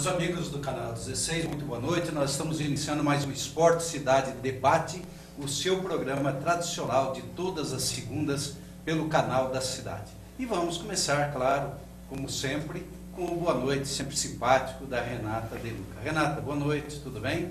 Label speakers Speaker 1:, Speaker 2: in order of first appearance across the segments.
Speaker 1: Meus amigos do canal 16, muito boa noite. Nós estamos iniciando mais um Esporte Cidade Debate, o seu programa tradicional de todas as segundas pelo canal da cidade. E vamos começar, claro, como sempre, com o boa noite sempre simpático da Renata De Luca. Renata, boa noite, tudo bem?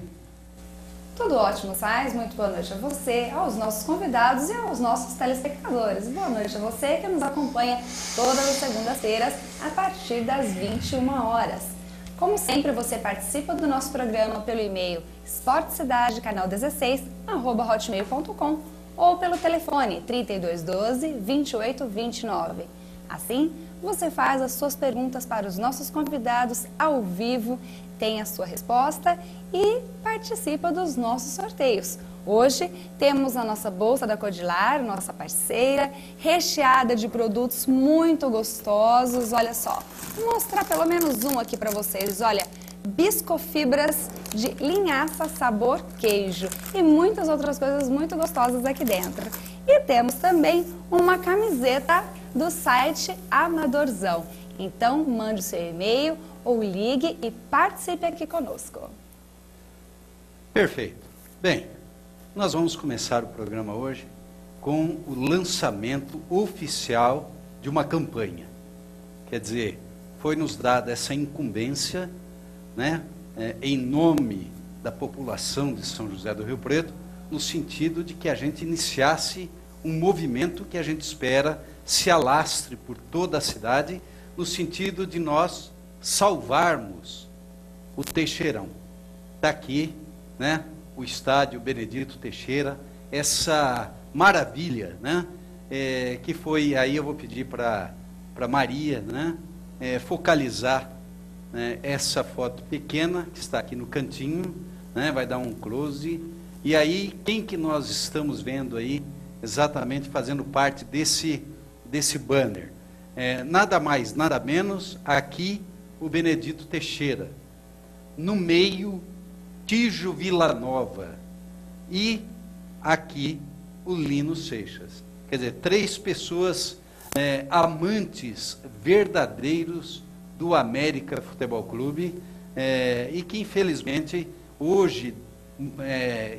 Speaker 2: Tudo ótimo, Sais. Muito boa noite a você, aos nossos convidados e aos nossos telespectadores. Boa noite a você que nos acompanha todas as segundas-feiras a partir das 21 horas. Como sempre, você participa do nosso programa pelo e-mail esportecidade canal16@hotmail.com ou pelo telefone 3212 2829. Assim, você faz as suas perguntas para os nossos convidados ao vivo, tem a sua resposta e participa dos nossos sorteios. Hoje temos a nossa bolsa da Codilar, nossa parceira, recheada de produtos muito gostosos. Olha só, vou mostrar pelo menos um aqui para vocês. Olha, biscofibras de linhaça sabor queijo e muitas outras coisas muito gostosas aqui dentro. E temos também uma camiseta do site Amadorzão. Então, mande o seu e-mail ou ligue e participe aqui conosco.
Speaker 1: Perfeito. Bem, nós vamos começar o programa hoje com o lançamento oficial de uma campanha. Quer dizer, foi nos dada essa incumbência, né, em nome da população de São José do Rio Preto, no sentido de que a gente iniciasse um movimento que a gente espera se alastre por toda a cidade, no sentido de nós salvarmos o Teixeirão. Está aqui, né, o estádio Benedito Teixeira, essa maravilha, né, que foi, aí eu vou pedir para Maria, né, focalizar, né, essa foto pequena que está aqui no cantinho, né, vai dar um close, e aí quem que nós estamos vendo aí exatamente fazendo parte desse banner? Nada mais, nada menos, aqui o Benedito Teixeira, no meio Tijo Vila Nova e aqui o Lino Seixas. Quer dizer, três pessoas amantes verdadeiros do América Futebol Clube e que infelizmente hoje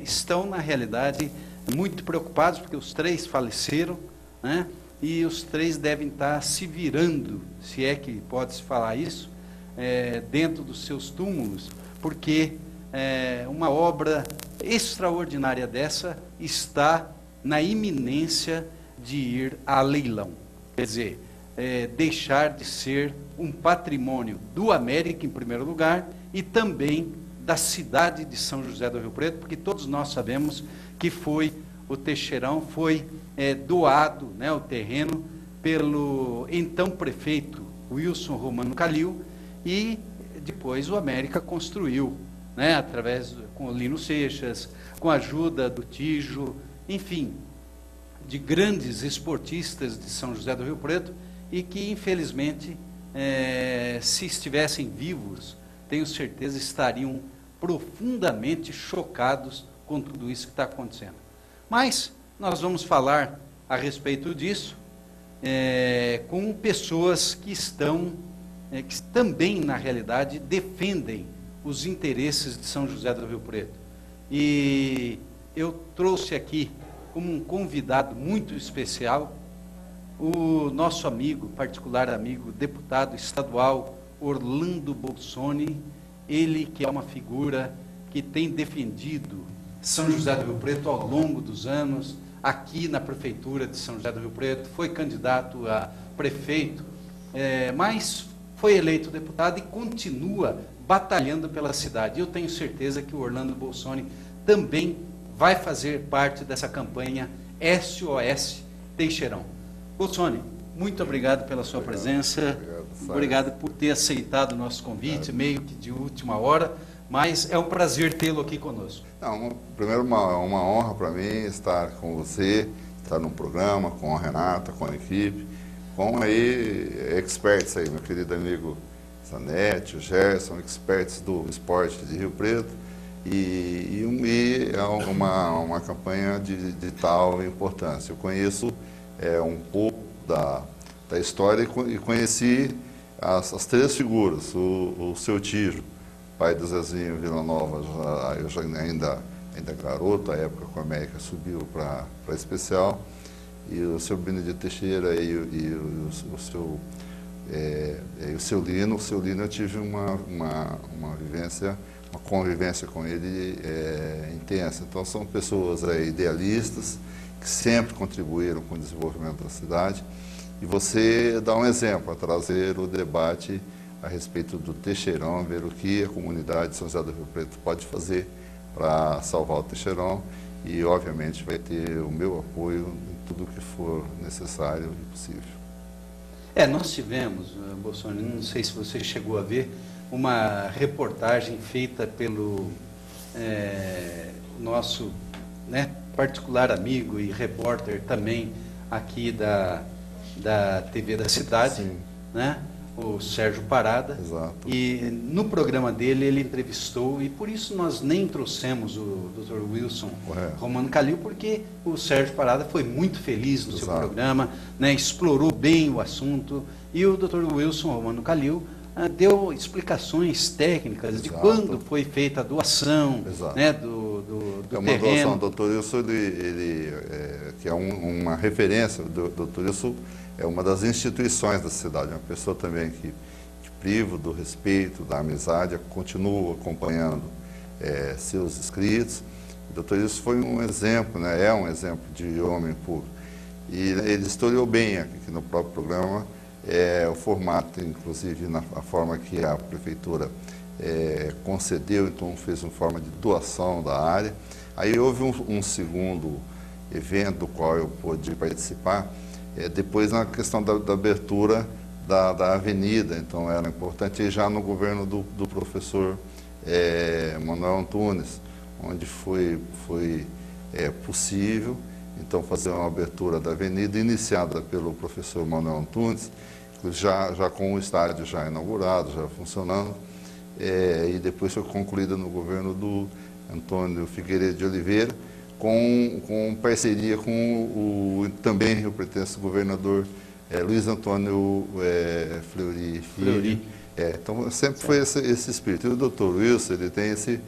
Speaker 1: estão na realidade muito preocupados porque os três faleceram, né? E os três devem estar se virando, se é que pode-se falar isso, dentro dos seus túmulos, porque uma obra extraordinária dessa está na iminência de ir a leilão. Quer dizer, deixar de ser um patrimônio do América, em primeiro lugar, e também da cidade de São José do Rio Preto, porque todos nós sabemos que o Teixeirão foi doado, né, o terreno, pelo então prefeito Wilson Romano Calil, e depois o América construiu, né, com o Lino Seixas, com a ajuda do Tijo, enfim, de grandes esportistas de São José do Rio Preto, e que infelizmente, se estivessem vivos, tenho certeza estariam profundamente chocados com tudo isso que está acontecendo. Mas nós vamos falar a respeito disso com pessoas que que também, na realidade, defendem os interesses de São José do Rio Preto. E eu trouxe aqui, como um convidado muito especial, o nosso amigo, particular amigo, deputado estadual Orlando Bolsoni, ele que é uma figura que tem defendido São José do Rio Preto ao longo dos anos, aqui na prefeitura de São José do Rio Preto, foi candidato a prefeito, mas foi eleito deputado e continua batalhando pela cidade. Eu tenho certeza que o Orlando Bolsoni também vai fazer parte dessa campanha SOS Teixeirão. Bolsoni, muito obrigado pela sua presença, obrigado por ter aceitado o nosso convite, meio que de última hora, mas é um prazer tê-lo aqui conosco.
Speaker 3: Primeiro, uma honra para mim estar com você, estar no programa, com a Renata, com a equipe, com aí experts aí, meu querido amigo Zanetti, o Gerson, experts do esporte de Rio Preto, e é uma campanha de tal importância. Eu conheço um pouco da história e conheci as três figuras, o seu Tijo, pai do Zezinho Vila Nova, eu já ainda garoto, a época que a América subiu para especial, e o seu Benedito Teixeira e o seu Lino. O seu Lino eu tive uma convivência com ele intensa. Então são pessoas idealistas, que sempre contribuíram com o desenvolvimento da cidade. E você dá um exemplo, a trazer o debate a respeito do Teixeirão, ver o que a comunidade de São José do Rio Preto pode fazer para salvar o Teixeirão, e obviamente vai ter o meu apoio em tudo que for necessário e possível.
Speaker 1: Nós tivemos, Bolsonaro, não sei se você chegou a ver, uma reportagem feita pelo nosso particular amigo e repórter também aqui da TV da cidade, né? O Sérgio Parada.
Speaker 3: Exato.
Speaker 1: E no programa dele ele entrevistou, e por isso nós nem trouxemos o Dr. Wilson Romano Calil, porque o Sérgio Parada foi muito feliz no seu programa, né? Explorou bem o assunto, e o Dr. Wilson Romano Calil deu explicações técnicas de quando foi feita a doação, né, do
Speaker 3: uma
Speaker 1: terreno.
Speaker 3: doação. O Dr. Wilson, que é uma referência, o Dr. Wilson é uma das instituições da cidade, uma pessoa também que privo do respeito, da amizade, continua acompanhando seus inscritos. O Dr. Wilson foi um exemplo, né, é um exemplo de homem público. E ele historiou bem aqui no próprio programa o formato, inclusive na forma que a prefeitura concedeu, então fez uma forma de doação da área. Aí houve um segundo evento do qual eu pude participar, depois na questão da abertura da avenida. Então era importante já no governo do professor Manuel Antunes, onde foi possível então fazer uma abertura da avenida iniciada pelo professor Manuel Antunes, já com o estádio já inaugurado, já funcionando, e depois foi concluída no governo do Antônio Figueiredo de Oliveira, com parceria com o também rio-pretense governador Luiz Antônio Fleury. Então sempre foi esse espírito. E o doutor Wilson, ele tem esse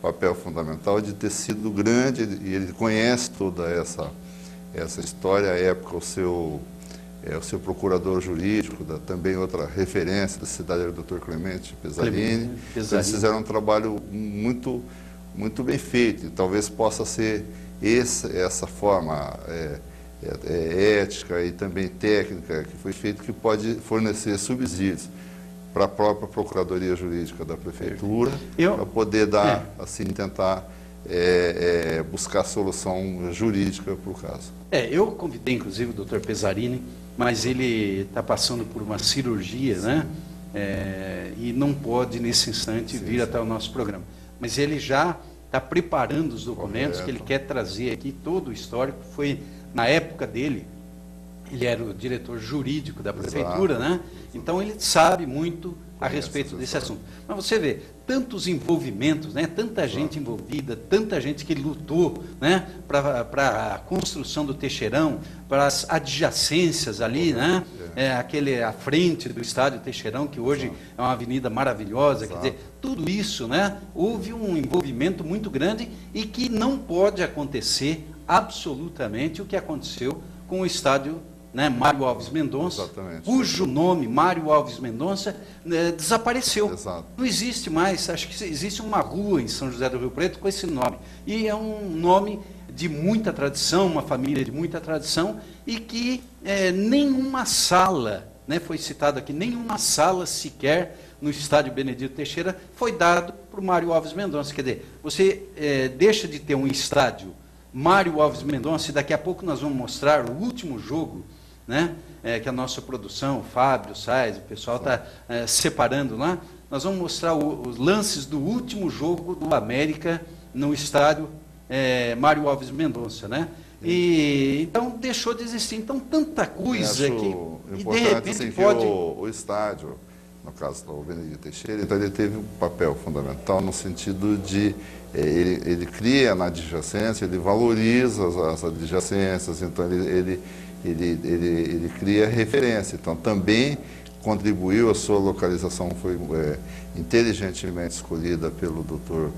Speaker 3: papel fundamental de ter sido grande, e ele conhece toda essa história. À época, o seu procurador jurídico, também outra referência da cidade, era o doutor Clemente Pesarini. Então, eles fizeram um trabalho muito bem feito, e talvez possa ser essa forma ética e também técnica que foi feita, que pode fornecer subsídios para a própria Procuradoria Jurídica da Prefeitura, para poder dar, assim, tentar buscar solução jurídica para o caso.
Speaker 1: Eu convidei, inclusive, o doutor Pesarini, mas ele está passando por uma cirurgia, né? E não pode, nesse instante, vir até o nosso programa. Mas ele já está preparando os documentos que ele quer trazer aqui, todo o histórico. Foi na época dele, ele era o diretor jurídico da prefeitura, né? Então ele sabe muito a respeito desse assunto. Mas você vê, tantos envolvimentos, né? Tanta gente envolvida, tanta gente que lutou, né? Para a construção do Teixeirão, para as adjacências ali, né? À frente do estádio Teixeirão, que hoje é uma avenida maravilhosa. Quer dizer, tudo isso, né? Houve um envolvimento muito grande, e que não pode acontecer absolutamente o que aconteceu com o estádio, né, Mário Alves Mendonça, cujo nome, Mário Alves Mendonça, desapareceu. Não existe mais. Acho que existe uma rua em São José do Rio Preto com esse nome. E é um nome de muita tradição, uma família de muita tradição, e que nenhuma sala, né, foi citado aqui, nenhuma sala sequer no estádio Benedito Teixeira foi dado para o Mário Alves Mendonça. Quer dizer, você deixa de ter um estádio Mário Alves Mendonça, e daqui a pouco nós vamos mostrar o último jogo, né, que a nossa produção, o Fábio, o Sais, o pessoal está separando lá. Nós vamos mostrar os lances do último jogo do América no estádio Mário Alves Mendonça, né? E então deixou de existir. Então tanta coisa que
Speaker 3: e de repente assim, pode o estádio, no caso do Benedito Teixeira, então ele teve um papel fundamental no sentido de ele cria na adjacência, ele valoriza as adjacências, então ele cria referência. Então também contribuiu, a sua localização foi inteligentemente escolhida pelo Dr.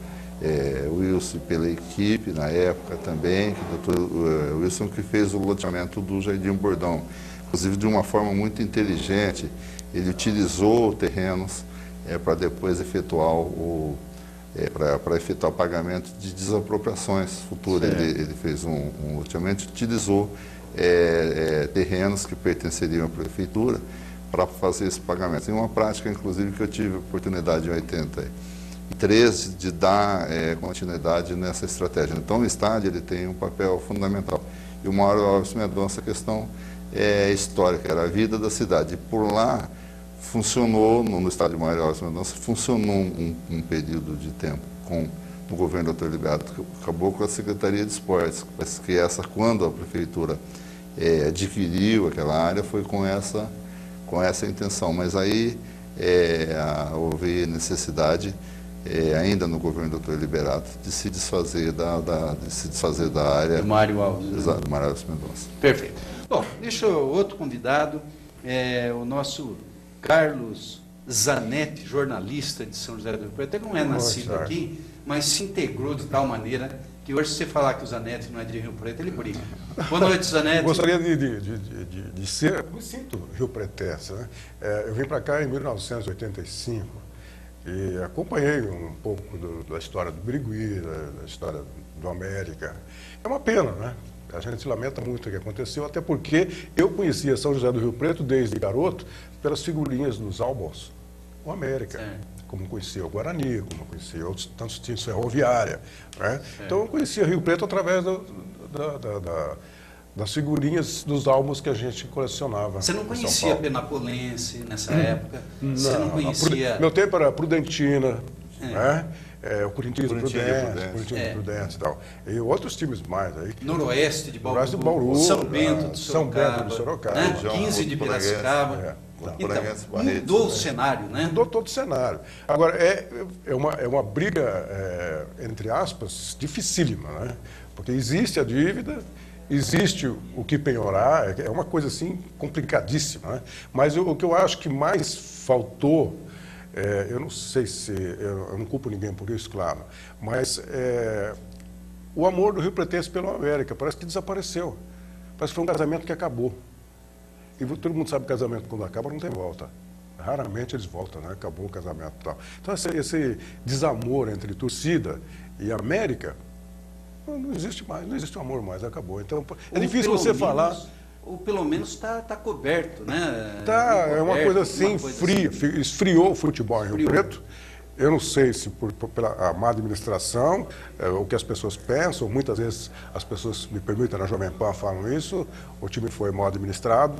Speaker 3: Wilson e pela equipe na época também, que o Dr. Wilson que fez o loteamento do Jardim Bordão, inclusive de uma forma muito inteligente. Ele utilizou terrenos para depois efetuar para efetuar pagamento de desapropriações futuras. Ele fez um loteamento, utilizou terrenos que pertenceriam à prefeitura para fazer esse pagamento. Em uma prática, inclusive, que eu tive a oportunidade em 83 de dar continuidade nessa estratégia. Então, o estádio ele tem um papel fundamental. E o Mário Alves Mendonça, a questão histórica, era a vida da cidade. E por lá, funcionou, no estádio Mário Alves Mendonça, funcionou um período de tempo no governo do Dr. Liberato, que acabou com a Secretaria de Esportes. Parece que quando a prefeitura adquiriu aquela área, foi com essa intenção. Mas aí houve necessidade, ainda no governo do Dr. Liberato, de se desfazer da área
Speaker 1: do Mário Alves.
Speaker 3: Exato, do Mário Alves Mendonça.
Speaker 1: Perfeito. Bom, deixa outro convidado, o nosso Carlos Zanetti, jornalista de São José do Rio Preto. Ele não é nascido aqui, mas se integrou de tal maneira que hoje, se você falar que o Zanetti não é de Rio Preto, ele briga. Boa noite, Zanetti.
Speaker 4: Gostaria de ser, me sinto rio-pretense, né? Eu vim para cá em 1985 e acompanhei um pouco da história do Birigui, da história do América. É uma pena, né? A gente lamenta muito o que aconteceu, até porque eu conhecia São José do Rio Preto desde garoto pelas figurinhas dos álbuns do América. Como conhecia o Guarani, como conhecia outros tantos times ferroviária. Né? Então eu conhecia Rio Preto através das figurinhas dos álbuns que a gente colecionava.
Speaker 1: Você não conhecia Penapolense nessa época? Você não conhecia...
Speaker 4: Meu tempo era Prudentina, né? O Corinthians Prudente e tal. E outros times mais aí.
Speaker 1: Noroeste de Bauru, São Bento de Sorocaba, né? 15 de Piracicaba. Então, mudou o cenário, né?
Speaker 4: Mudou todo o cenário. Agora, é uma briga, entre aspas, dificílima, né? Porque existe a dívida, existe o que penhorar, é uma coisa assim complicadíssima, né? Mas o que eu acho que mais faltou, eu não sei se, eu não culpo ninguém por isso, claro, mas o amor do Rio Pretense pelo América parece que desapareceu. Parece que foi um casamento que acabou. E todo mundo sabe que casamento, quando acaba, não tem volta. Raramente eles voltam, né? Acabou o casamento e tal. Então, esse desamor entre torcida e América, não existe mais, não existe amor mais, acabou. Então, é difícil você falar...
Speaker 1: Ou pelo menos está coberto, né?
Speaker 4: É uma coisa assim, fria. Assim. Esfriou o futebol em Rio Preto. Eu não sei se pela má administração, o que as pessoas pensam, muitas vezes as pessoas, me permitem, na Jovem Pan falam isso, o time foi mal administrado,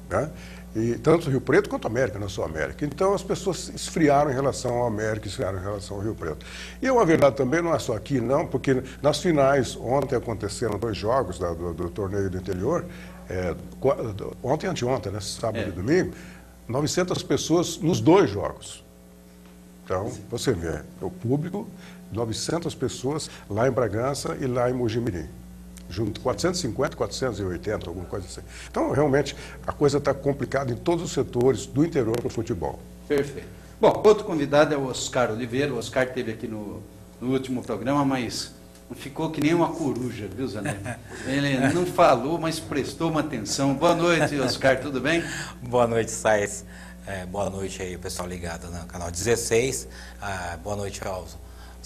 Speaker 4: né? E tanto o Rio Preto quanto a América, não só a América. Então as pessoas esfriaram em relação ao América, esfriaram em relação ao Rio Preto. E é uma verdade também, não é só aqui não, porque nas finais, ontem aconteceram 2 jogos do torneio do interior, ontem e anteontem, né, sábado e domingo, 900 pessoas nos 2 jogos. Então, você vê, o público, 900 pessoas lá em Bragança e lá em Mojimirim. Junto, 450, 480, alguma coisa assim. Então, realmente, a coisa está complicada em todos os setores do interior do futebol.
Speaker 1: Perfeito. Bom, outro convidado é o Oscar Oliveira. O Oscar esteve aqui no último programa, mas ficou que nem uma coruja, viu, Zanetti? Ele não falou, mas prestou uma atenção. Boa noite, Oscar, tudo bem?
Speaker 5: Boa noite, Saez. Boa noite aí, o pessoal ligado no canal 16. Boa noite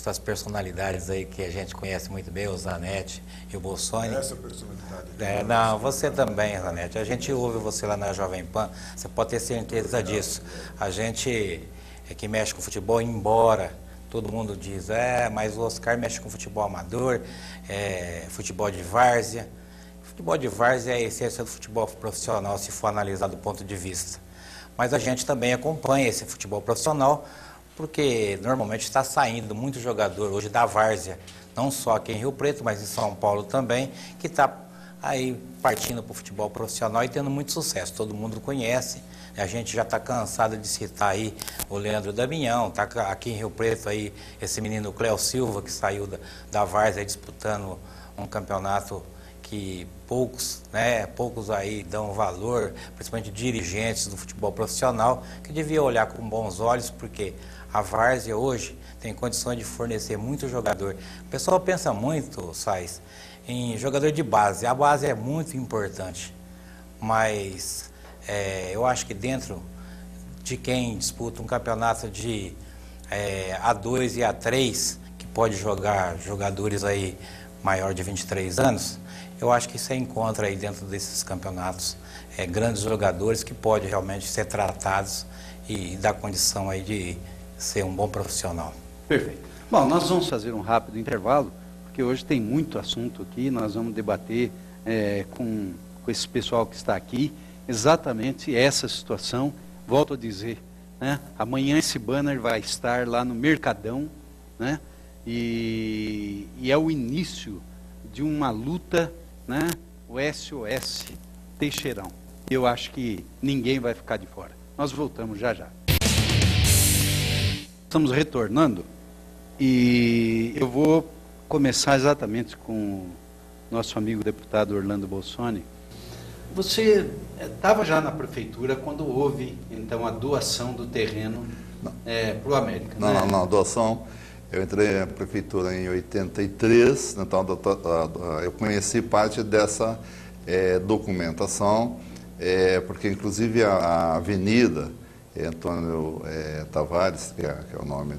Speaker 5: às personalidades aí que a gente conhece muito bem, o Zanetti e o Bolsoni.
Speaker 4: Essa personalidade.
Speaker 5: Não, você também, Zanetti. A gente ouve você lá na Jovem Pan, você pode ter certeza disso. A gente que mexe com futebol, embora todo mundo diz, mas o Oscar mexe com futebol amador, futebol de várzea. Futebol de várzea é a essência do futebol profissional, se for analisar do ponto de vista. Mas a gente também acompanha esse futebol profissional, porque normalmente está saindo muito jogador hoje da várzea, não só aqui em Rio Preto, mas em São Paulo também, que está aí partindo para o futebol profissional e tendo muito sucesso. Todo mundo conhece, a gente já está cansado de citar aí o Leandro Damião, está aqui em Rio Preto aí esse menino Cléo Silva, que saiu da várzea disputando um campeonato que poucos, né, poucos aí dão valor, principalmente dirigentes do futebol profissional, que devia olhar com bons olhos, porque a várzea hoje tem condições de fornecer muito jogador. O pessoal pensa muito, Sais, em jogador de base. A base é muito importante, mas eu acho que dentro de quem disputa um campeonato de A2 e A3, que pode jogar jogadores aí maior de 23 anos, eu acho que você encontra aí dentro desses campeonatos grandes jogadores que podem realmente ser tratados e dar condição aí de ser um bom profissional.
Speaker 1: Perfeito. Bom, nós vamos fazer um rápido intervalo, porque hoje tem muito assunto aqui, nós vamos debater com esse pessoal que está aqui, exatamente essa situação. Volto a dizer, né? Amanhã esse banner vai estar lá no Mercadão, né? E é o início de uma luta, né? O SOS Teixeirão. Eu acho que ninguém vai ficar de fora. Nós voltamos já já. Estamos retornando e eu vou começar exatamente com o nosso amigo deputado Orlando Bolsoni. Você estava já na prefeitura quando houve, então, a doação do terreno para o América,
Speaker 3: não,
Speaker 1: né?
Speaker 3: Não, doação. Eu entrei na prefeitura em 83, então eu conheci parte dessa documentação, porque inclusive a avenida Antônio Tavares, que é o nome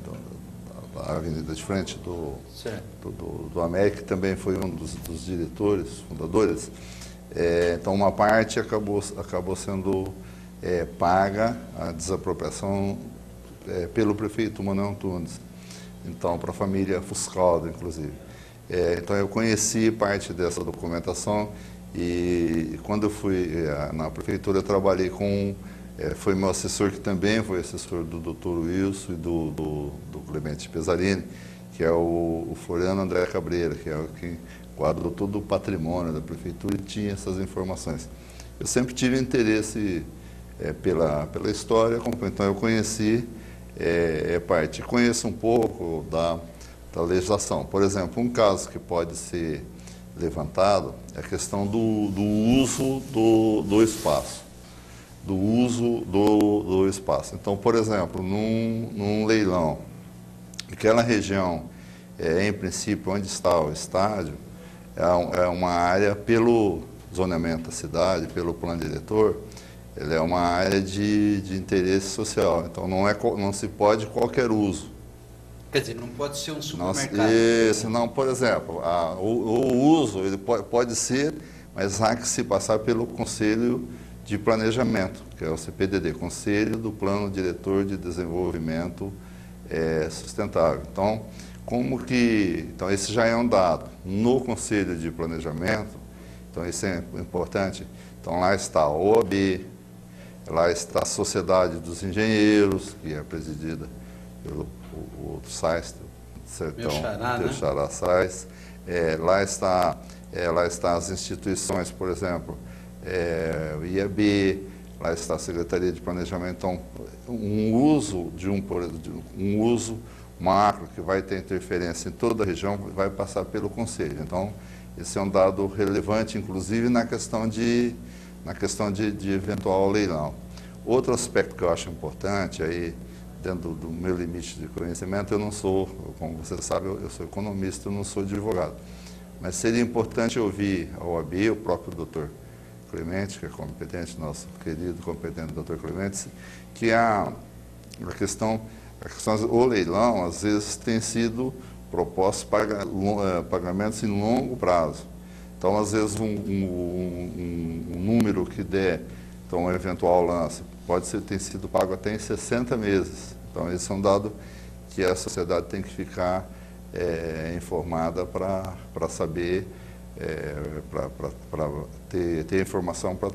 Speaker 3: da avenida de frente do América, que também foi um dos diretores, fundadores. Então uma parte acabou sendo paga, a desapropriação pelo prefeito Manuel Antunes, então para a família Fuscaldo, inclusive. Então eu conheci parte dessa documentação e quando eu fui na prefeitura eu trabalhei com, foi meu assessor, que também foi assessor do Dr. Wilson e do Clemente Pesarini, que é o Floriano André Cabreira, que é o que guardou todo o patrimônio da prefeitura e tinha essas informações. Eu sempre tive interesse pela história, então eu conheci conheço um pouco da legislação. Por exemplo, um caso que pode ser levantado é a questão do uso do espaço. Do uso do espaço. Então, por exemplo, num leilão, aquela região, em princípio, onde está o estádio, é uma área, pelo zoneamento da cidade, pelo plano diretor, ele é uma área de interesse social. Então, não se pode qualquer uso.
Speaker 1: Quer dizer, não pode ser um supermercado.
Speaker 3: Não, por exemplo, o uso ele pode ser, mas há que se passar pelo Conselho de Planejamento, que é o CPDD, Conselho do Plano Diretor de Desenvolvimento Sustentável. Então, então esse já é um dado. No Conselho de Planejamento, então isso é importante, então lá está a OAB, lá está a Sociedade dos Engenheiros, que é presidida pelo o Sais, Sertão,
Speaker 1: meu
Speaker 3: xará Sais. Lá está as instituições, por exemplo, o IAB, lá está a Secretaria de Planejamento. Então, um uso macro que vai ter interferência em toda a região vai passar pelo Conselho. Então, esse é um dado relevante, inclusive na questão de eventual leilão. Outro aspecto que eu acho importante, aí, dentro do meu limite de conhecimento, eu não sou, como você sabe, eu sou economista, eu não sou advogado. Mas seria importante ouvir a OAB, o próprio doutor Clemente, que é competente, nosso querido competente doutor Clemente, que o leilão, às vezes, tem sido proposto pagamentos em longo prazo. Então, às vezes, um número que der, então, um eventual lance, ter sido pago até em 60 meses. Então, esse é um dado que a sociedade tem que ficar informada para saber, para ter informação para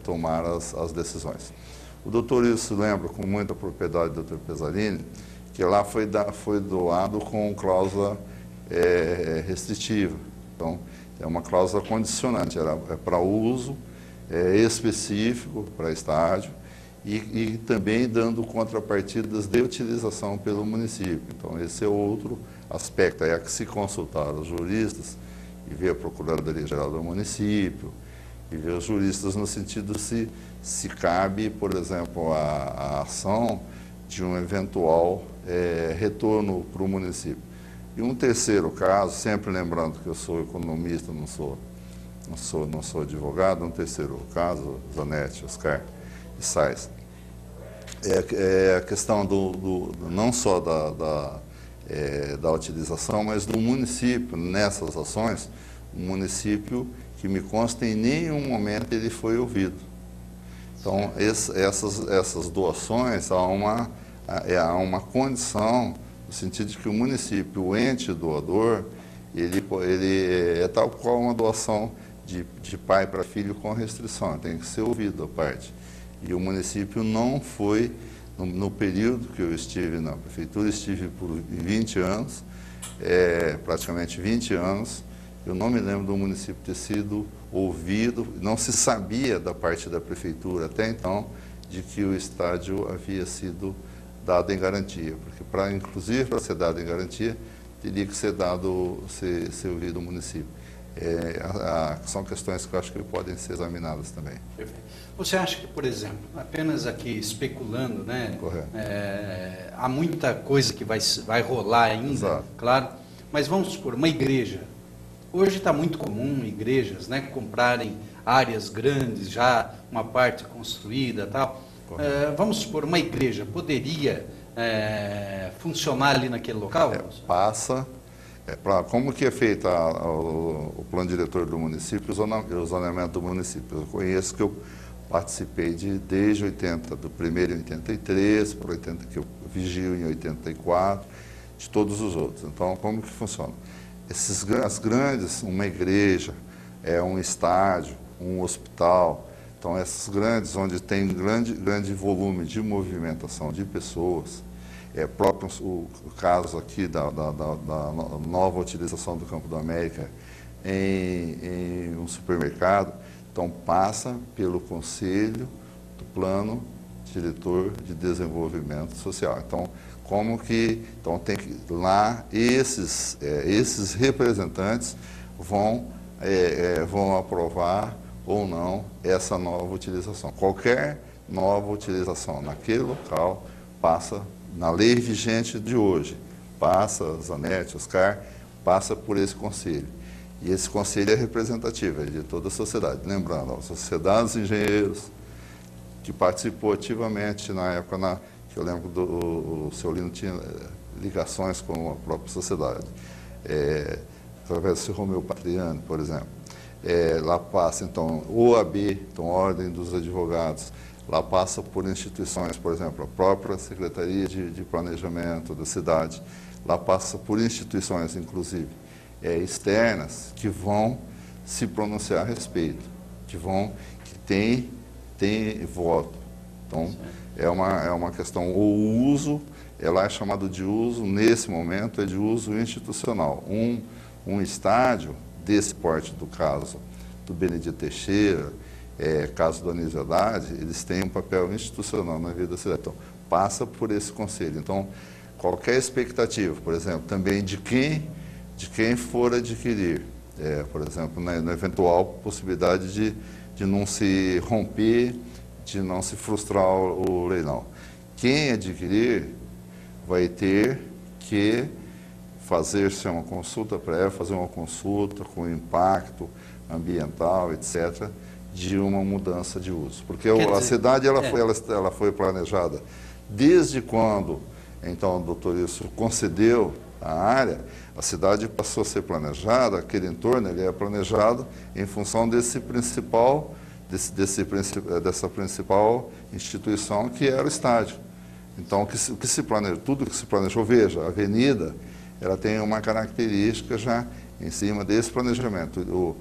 Speaker 3: tomar as decisões. O doutor Wilson lembra com muita propriedade do doutor Pesarini que lá foi doado com cláusula restritiva. Então, é uma cláusula condicionante, era para uso específico para estádio e também dando contrapartidas de utilização pelo município. Então, esse é outro aspecto. Aí há que se consultar os juristas e ver a Procuradoria-Geral do município, e ver os juristas no sentido se cabe, por exemplo, a ação de um eventual retorno para o município. E um terceiro caso, sempre lembrando que eu sou economista, não sou advogado, um terceiro caso, Zanetti, Oscar e Sais, é a questão não só da utilização, mas do município nessas ações, um município que me consta em nenhum momento ele foi ouvido. Então, essas doações, há uma condição, no sentido de que o município, o ente doador, ele é tal qual uma doação de pai para filho com restrição, tem que ser ouvido a parte. E o município não foi, no período que eu estive na prefeitura, estive por 20 anos, praticamente 20 anos, eu não me lembro do município ter sido ouvido, não se sabia da parte da prefeitura até então de que o estádio havia sido dado em garantia, porque inclusive para ser dado em garantia teria que ser ouvido o município. São questões que eu acho que podem ser examinadas também.
Speaker 1: Perfeito. Você acha que, por exemplo, apenas aqui especulando, né? Há muita coisa que vai rolar ainda, exato, claro, mas vamos supor, uma igreja. Hoje está muito comum igrejas, né, comprarem áreas grandes, já uma parte construída e tal. Vamos supor, uma igreja poderia funcionar ali naquele local?
Speaker 3: Como que é feito o plano diretor do município, o zoneamento do município? Eu conheço que eu participei desde 80, do primeiro em 83, por 80 que eu vigio em 84, de todos os outros. Então, como que funciona? As grandes, uma igreja, um estádio, um hospital, então essas grandes, onde tem grande volume de movimentação de pessoas, próprio o caso aqui da nova utilização do Campo da América em um supermercado, então passa pelo Conselho do Plano Diretor de Desenvolvimento Social. Então tem que lá esses representantes vão aprovar ou não essa nova utilização. Qualquer nova utilização naquele local passa na lei vigente de hoje, Zanetti, Oscar, passa por esse conselho. E esse conselho é representativo, é de toda a sociedade. Lembrando, a Sociedade dos Engenheiros, que participou ativamente na época, que eu lembro o seu Lino tinha ligações com a própria sociedade, através do seu Romeu Patriani, por exemplo. Lá passa, então, OAB, então, Ordem dos Advogados, lá passa por instituições, por exemplo, a própria Secretaria de Planejamento da cidade, lá passa por instituições, inclusive, externas, que vão se pronunciar a respeito, que tem voto. Então, é uma questão, o uso, ela é chamado de uso, nesse momento, é de uso institucional. Um estádio desse porte, do caso do Benedito Teixeira, caso da Anísio Haddad, eles têm um papel institucional na vida da cidade. Então, passa por esse conselho. Então, qualquer expectativa, por exemplo, também de quem for adquirir, por exemplo, na eventual possibilidade de não se romper, de não se frustrar o leilão. Quem adquirir vai ter que fazer-se uma consulta prévia, fazer uma consulta com impacto ambiental, etc., de uma mudança de uso. Porque a cidade ela foi planejada desde quando, então, o doutor Wilson concedeu a área, a cidade passou a ser planejada, aquele entorno ele é planejado em função dessa principal instituição que era o estádio. Então, tudo que se planejou, veja, a avenida, ela tem uma característica já em cima desse planejamento.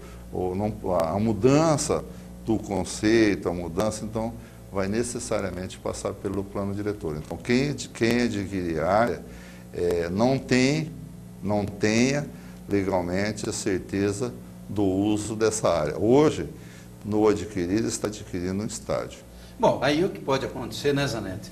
Speaker 3: A mudança do conceito, então, vai necessariamente passar pelo plano diretor. Então, quem adquirir a área não tenha legalmente a certeza do uso dessa área. Hoje, no adquirir, está adquirindo um estádio.
Speaker 1: Bom, aí o que pode acontecer, né, Zanetti?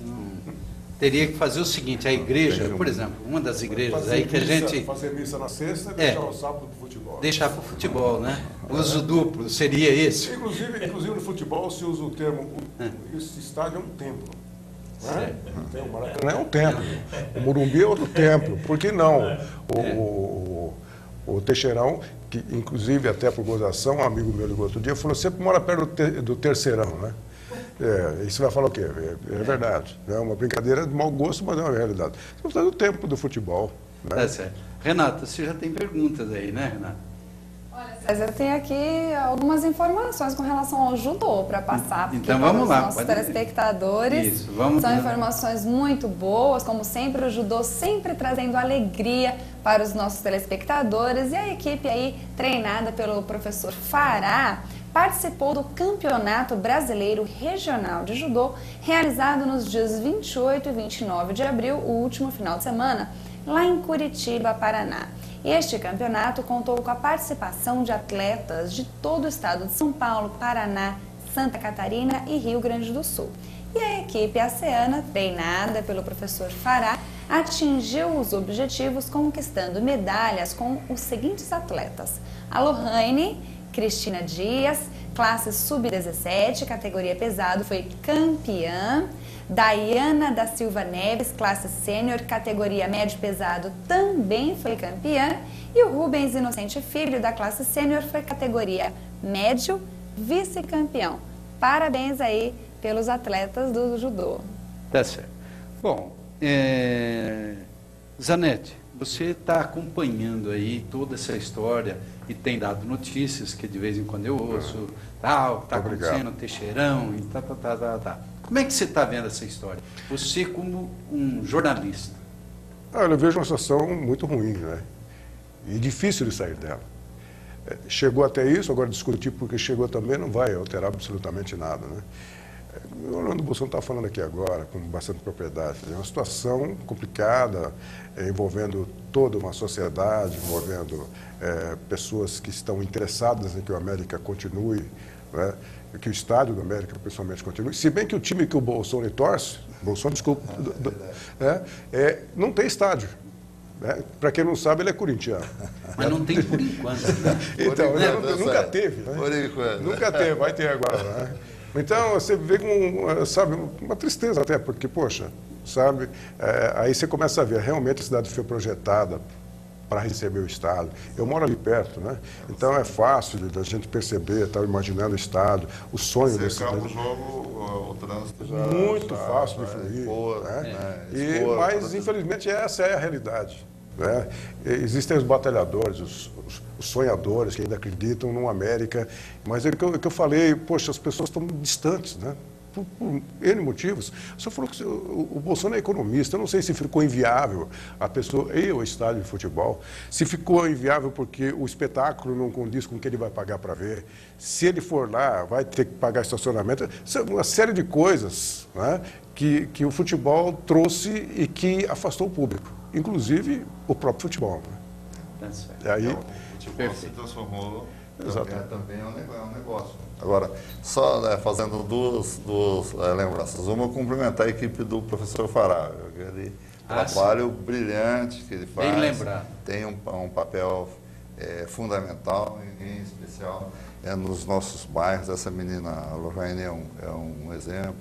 Speaker 1: teria que fazer o seguinte, a igreja, por exemplo, uma das igrejas aí que a gente...
Speaker 4: Fazer missa na sexta e deixar o sábado para o futebol.
Speaker 1: Deixar para o futebol, né? Uso duplo, seria esse?
Speaker 4: Inclusive no futebol se usa o termo, esse estádio é um templo. Né? O Maracanã é um templo. O Morumbi é outro templo. Por que não? O Teixeirão, que inclusive até por gozação, um amigo meu ligou outro dia, falou, você mora perto do Terceirão, né? E você vai falar o quê? É verdade. É uma brincadeira de mau gosto, mas é uma realidade. Estamos falando do tempo do futebol. Né?
Speaker 1: Tá certo. Renata, você já tem perguntas aí, né, Renata?
Speaker 2: Olha, César, eu tenho aqui algumas informações com relação ao judô para passar
Speaker 1: então, vamos lá,
Speaker 2: para os nossos telespectadores.
Speaker 1: Isso, vamos
Speaker 2: São
Speaker 1: lá.
Speaker 2: Informações muito boas, como sempre, o judô sempre trazendo alegria para os nossos telespectadores. E a equipe aí, treinada pelo professor Fará, participou do Campeonato Brasileiro Regional de Judô, realizado nos dias 28 e 29 de abril, o último final de semana, lá em Curitiba, Paraná. Este campeonato contou com a participação de atletas de todo o estado de São Paulo, Paraná, Santa Catarina e Rio Grande do Sul. E a equipe ASEANA, treinada pelo professor Fará, atingiu os objetivos conquistando medalhas com os seguintes atletas: a Lohane Cristina Dias, classe sub-17, categoria pesado, foi campeã. Daiana da Silva Neves, classe sênior, categoria médio pesado, também foi campeã. E o Rubens Inocente Filho, da classe sênior, foi categoria médio, vice-campeão. Parabéns aí pelos atletas do judô.
Speaker 1: Tá certo. Bom, Zanetti, você está acompanhando aí toda essa história e tem dado notícias que de vez em quando eu ouço, tal, está acontecendo, Teixeirão e tá. Como é que você está vendo essa história? Você como um jornalista.
Speaker 4: Olha, eu vejo uma situação muito ruim, né? E difícil de sair dela. Chegou até isso, agora discutir porque chegou também não vai alterar absolutamente nada, né? O Orlando Bolsonaro está falando aqui agora, com bastante propriedade. É uma situação complicada, envolvendo toda uma sociedade, envolvendo pessoas que estão interessadas em que o América continue, né? Que o estádio do América, pessoalmente, continue. Se bem que o time que o Bolsonaro torce, não tem estádio. Né? Para quem não sabe, ele é corintiano.
Speaker 1: Mas não tem por enquanto. Né?
Speaker 4: Então, nunca teve. Né?
Speaker 3: Por enquanto.
Speaker 4: Nunca teve, vai ter agora. Né? Então, você vê com, sabe, uma tristeza até, porque, poxa, sabe, aí você começa a ver, realmente a cidade foi projetada para receber o estádio. Eu moro ali perto, né? Então é fácil da gente perceber, estava imaginando o estádio, o sonho desse
Speaker 3: cidade. O jogo, o trânsito já...
Speaker 4: Muito fácil de fluir. Mas, infelizmente, essa é a realidade. Né? Existem os batalhadores, os sonhadores que ainda acreditam no América, mas é o que eu falei, poxa, as pessoas estão distantes, né? Por N motivos. O senhor falou que o Bolsonaro é economista, eu não sei se ficou inviável a pessoa ir ao estádio de futebol, se ficou inviável porque o espetáculo não condiz com o que ele vai pagar para ver, se ele for lá, vai ter que pagar estacionamento, uma série de coisas, né, que o futebol trouxe e que afastou o público, inclusive o próprio futebol. Né?
Speaker 1: E
Speaker 3: aí, o futebol se transformou também é um negócio. Agora, só fazendo duas lembranças. Uma, cumprimentar a equipe do professor Fará. Aquele trabalho brilhante que ele faz.
Speaker 1: Bem lembrado.
Speaker 3: Tem um papel fundamental, em especial, nos nossos bairros. Essa menina, a Lorraine, é um exemplo.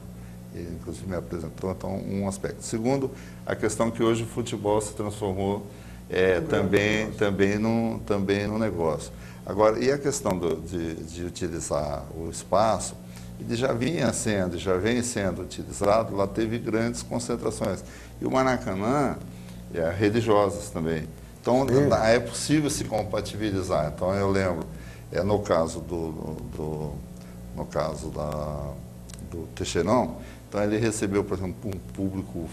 Speaker 3: Ele, inclusive, me apresentou, então, um aspecto. Segundo, a questão que hoje o futebol se transformou também no negócio. Agora, e a questão de utilizar o espaço, ele já vem sendo utilizado, lá teve grandes concentrações. E o Maracanã é religiosas também. Então, é possível se compatibilizar. Então, eu lembro, no caso do Teixeirão, então ele recebeu, por exemplo, um público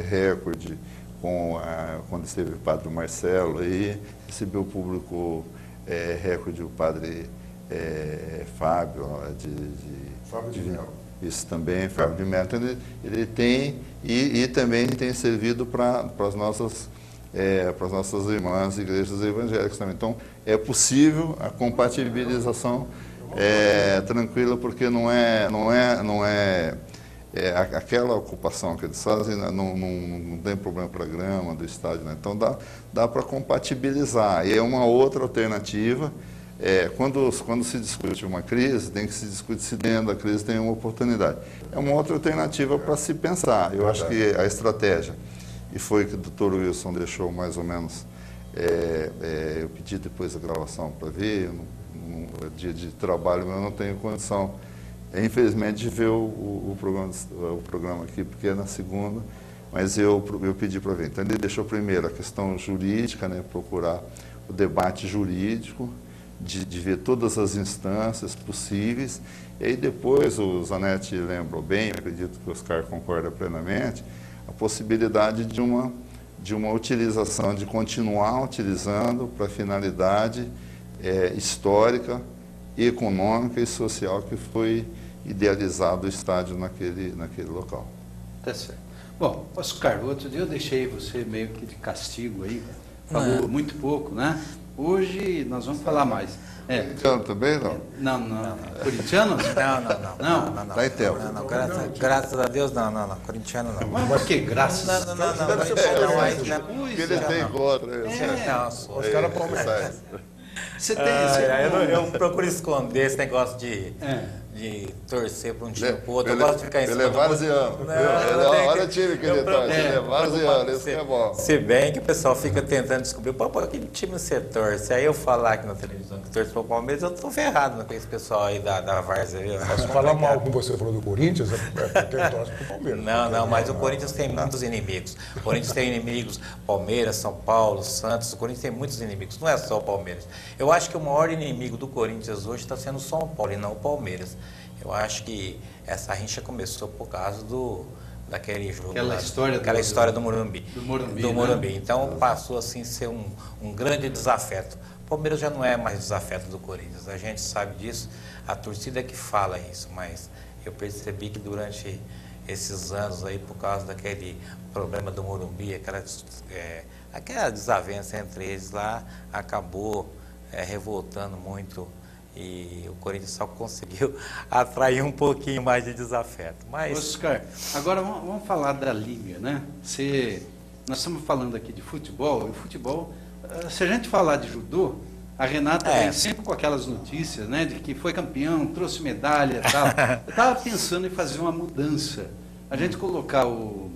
Speaker 3: recorde, quando esteve o padre Marcelo, aí recebeu o público recorde o padre Fábio
Speaker 4: de Melo.
Speaker 3: Isso também, Fábio de Melo. Então, ele tem, e também tem servido para as nossas irmãs igrejas evangélicas também. Então, é possível a compatibilização tranquila, porque não é aquela ocupação que eles fazem, né, não tem problema para a grama do estádio, né? Então dá para compatibilizar. E é uma outra alternativa. Quando se discute uma crise, tem que se discutir se dentro da crise tem uma oportunidade. É uma outra alternativa para se pensar. Eu acho que a estratégia, e foi que o doutor Wilson deixou mais ou menos, eu pedi depois a gravação para ver, dia de trabalho, mas eu não tenho condição, infelizmente, de ver o programa aqui, porque é na segunda, mas eu pedi para ver. Então ele deixou primeiro a questão jurídica, né, procurar o debate jurídico, de ver todas as instâncias possíveis, e aí depois o Zanetti lembrou bem, acredito que o Oscar concorda plenamente, a possibilidade de uma utilização, de continuar utilizando para finalidade histórica, econômica e social que foi idealizado o estádio naquele local.
Speaker 1: Tá certo. Bom, Oscar, outro dia eu deixei você meio que de castigo aí, falou muito pouco, né? Hoje nós vamos falar mais.
Speaker 3: Corintiano também, não?
Speaker 1: Não. Corintiano?
Speaker 3: Não. Está em tempo.
Speaker 5: Não, graças a Deus, não. Corintiano não.
Speaker 1: Mas por que graças a Deus?
Speaker 5: Não.
Speaker 3: Ele tem contra.
Speaker 5: Os caras palmeirenses.
Speaker 1: Você tem
Speaker 5: eu procuro esconder esse negócio de torcer para um time para o outro. Eu gosto de ficar em cima.
Speaker 3: Ele é varziano. Olha o time que ele torce. Ele é varziano, isso que é bom.
Speaker 5: Se bem que o pessoal fica tentando descobrir, que time você torce? Aí eu falar aqui na televisão que torce para o Palmeiras, eu estou ferrado com esse pessoal aí da várzea.
Speaker 4: Se falar mal como você falou do Corinthians, é porque ele torce para o Palmeiras.
Speaker 5: Não, mas o Corinthians tem muitos inimigos. O Corinthians tem inimigos, Palmeiras, São Paulo, Santos. O Corinthians tem muitos inimigos, não é só o Palmeiras. Eu acho que o maior inimigo do Corinthians hoje está sendo o São Paulo e não o Palmeiras. Eu acho que essa rincha começou por causa daquele jogo. Aquela história do Morumbi. Do Morumbi. Né? Então passou assim a ser um grande desafeto. O Palmeiras já não é mais desafeto do Corinthians. A gente sabe disso. A torcida é que fala isso, mas eu percebi que durante esses anos aí, por causa daquele problema do Morumbi, aquela desavença entre eles lá, acabou revoltando muito. E o Corinthians só conseguiu atrair um pouquinho mais de desafeto. Mas...
Speaker 1: Oscar, agora vamos falar da Liga, né? Nós estamos falando aqui de futebol, e futebol, se a gente falar de judô, a Renata vem sempre com aquelas notícias, né? De que foi campeão, trouxe medalha e tal. Eu estava pensando em fazer uma mudança. A gente colocar o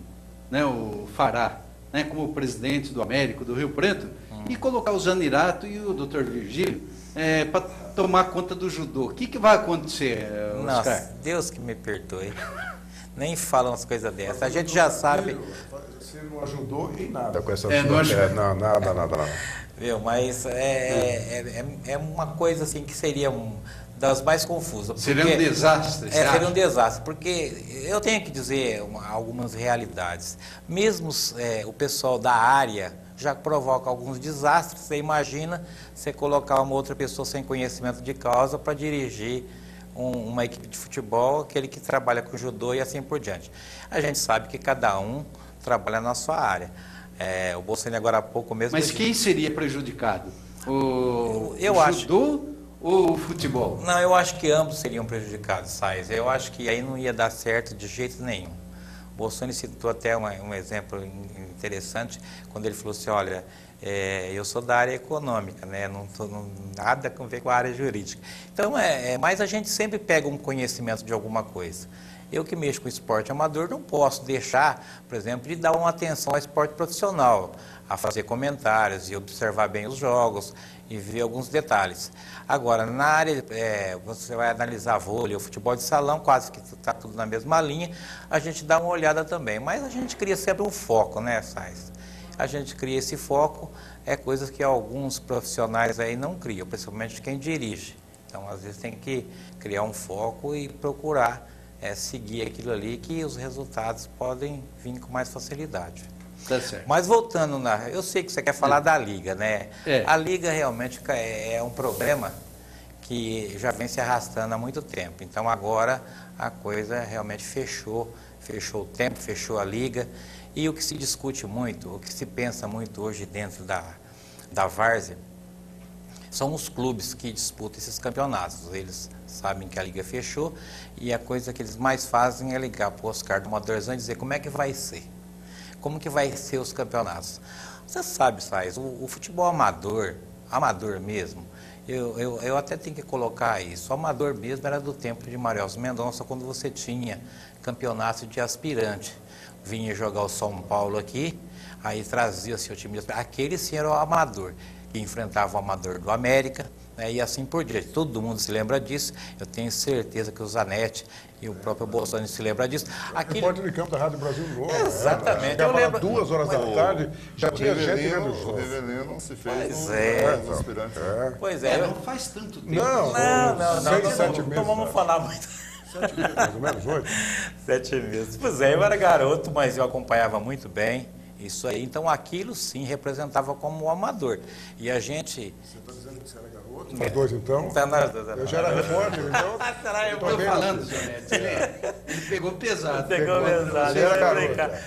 Speaker 1: Fará, né, como presidente do Américo, do Rio Preto, e colocar o Zanirato e o Dr. Virgílio para tomar conta do judô. O que vai acontecer, Oscar?
Speaker 5: Nossa, Deus que me perdoe. Nem falam as coisas dessas. A gente já sabe...
Speaker 4: Você não ajudou em nada com essa nada.
Speaker 5: Viu? Mas é uma coisa assim que seria das mais confusas.
Speaker 1: Seria um desastre.
Speaker 5: Seria um desastre, porque eu tenho que dizer algumas realidades. Mesmo o pessoal da área já provoca alguns desastres. Você imagina você colocar uma outra pessoa sem conhecimento de causa para dirigir uma equipe de futebol, aquele que trabalha com judô e assim por diante. A gente sabe que cada um trabalha na sua área. O Bolsonaro agora há pouco mesmo...
Speaker 1: Mas quem seria prejudicado? O
Speaker 5: acho...
Speaker 1: judô ou o futebol?
Speaker 5: Não, eu acho que ambos seriam prejudicados, Sainz. Eu acho que aí não ia dar certo de jeito nenhum. O Bolsonaro citou até um exemplo interessante, quando ele falou assim, olha, eu sou da área econômica, né? Não tenho nada a ver com a área jurídica. Então, mas a gente sempre pega um conhecimento de alguma coisa. Eu que mexo com esporte amador não posso deixar, por exemplo, de dar uma atenção ao esporte profissional, a fazer comentários e observar bem os jogos e ver alguns detalhes. Agora, na área, você vai analisar vôlei ou futebol de salão, quase que está tudo na mesma linha, a gente dá uma olhada também. Mas a gente cria sempre um foco, né, Sainz? A gente cria esse foco, coisas que alguns profissionais aí não criam, principalmente quem dirige. Então, às vezes, tem que criar um foco e procurar seguir aquilo ali, que os resultados podem vir com mais facilidade.
Speaker 1: Tá certo.
Speaker 5: Mas voltando eu sei que você quer falar da Liga, né? A Liga realmente é um problema que já vem se arrastando há muito tempo. Então agora a coisa realmente fechou o tempo, fechou a Liga. E o que se discute muito, o que se pensa muito hoje dentro da várzea, são os clubes que disputam esses campeonatos. Eles sabem que a liga fechou, e a coisa que eles mais fazem é ligar para o Oscar do Amadorzão e dizer como é que vai ser. Como que vai ser os campeonatos. Você sabe, Sais, o futebol amador mesmo, eu até tenho que colocar isso. O amador mesmo era do tempo de Marielson Mendonça, quando você tinha campeonato de aspirante. Vinha jogar o São Paulo aqui, aí trazia seu time de aspirante. Aquele sim era o amador, que enfrentava o amador do América, né, e assim por diante. Todo mundo se lembra disso. Eu tenho certeza que o Zanetti e o próprio Bolsonaro se lembra disso.
Speaker 4: Repórter de campo da Rádio Brasil Novo.
Speaker 5: Exatamente.
Speaker 4: Eu lembro. 2 horas da tarde, já tinha gente vendo o jogo.
Speaker 3: O Rivelino se fez
Speaker 5: Pois
Speaker 3: aspirante.
Speaker 5: Pois é.
Speaker 1: Não faz tanto tempo.
Speaker 4: Não, 6, 7 meses.
Speaker 5: Então vamos falar muito.
Speaker 4: 7 meses, mais ou menos, 8.
Speaker 5: 7 meses. Pois é, eu era garoto, mas eu acompanhava muito bem isso aí. Então aquilo sim representava como um amador. E a gente...
Speaker 4: Você está dizendo que você era garoto? Nós dois, então?
Speaker 5: Eu
Speaker 4: já era repórter, então?
Speaker 5: Será? Eu
Speaker 1: Estou falando, Zanetti. Ele pegou pesado.
Speaker 5: Pegou pesado.
Speaker 4: Você era garoto.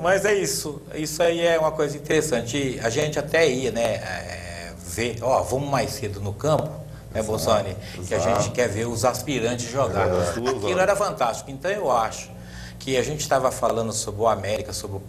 Speaker 5: Mas é isso. Isso aí é uma coisa interessante. A gente até ia, né, ver, vamos mais cedo no campo, né, Bolsonaro? Que a gente quer ver os aspirantes jogar. Aquilo era fantástico. Então eu acho que a gente estava falando sobre o América, sobre o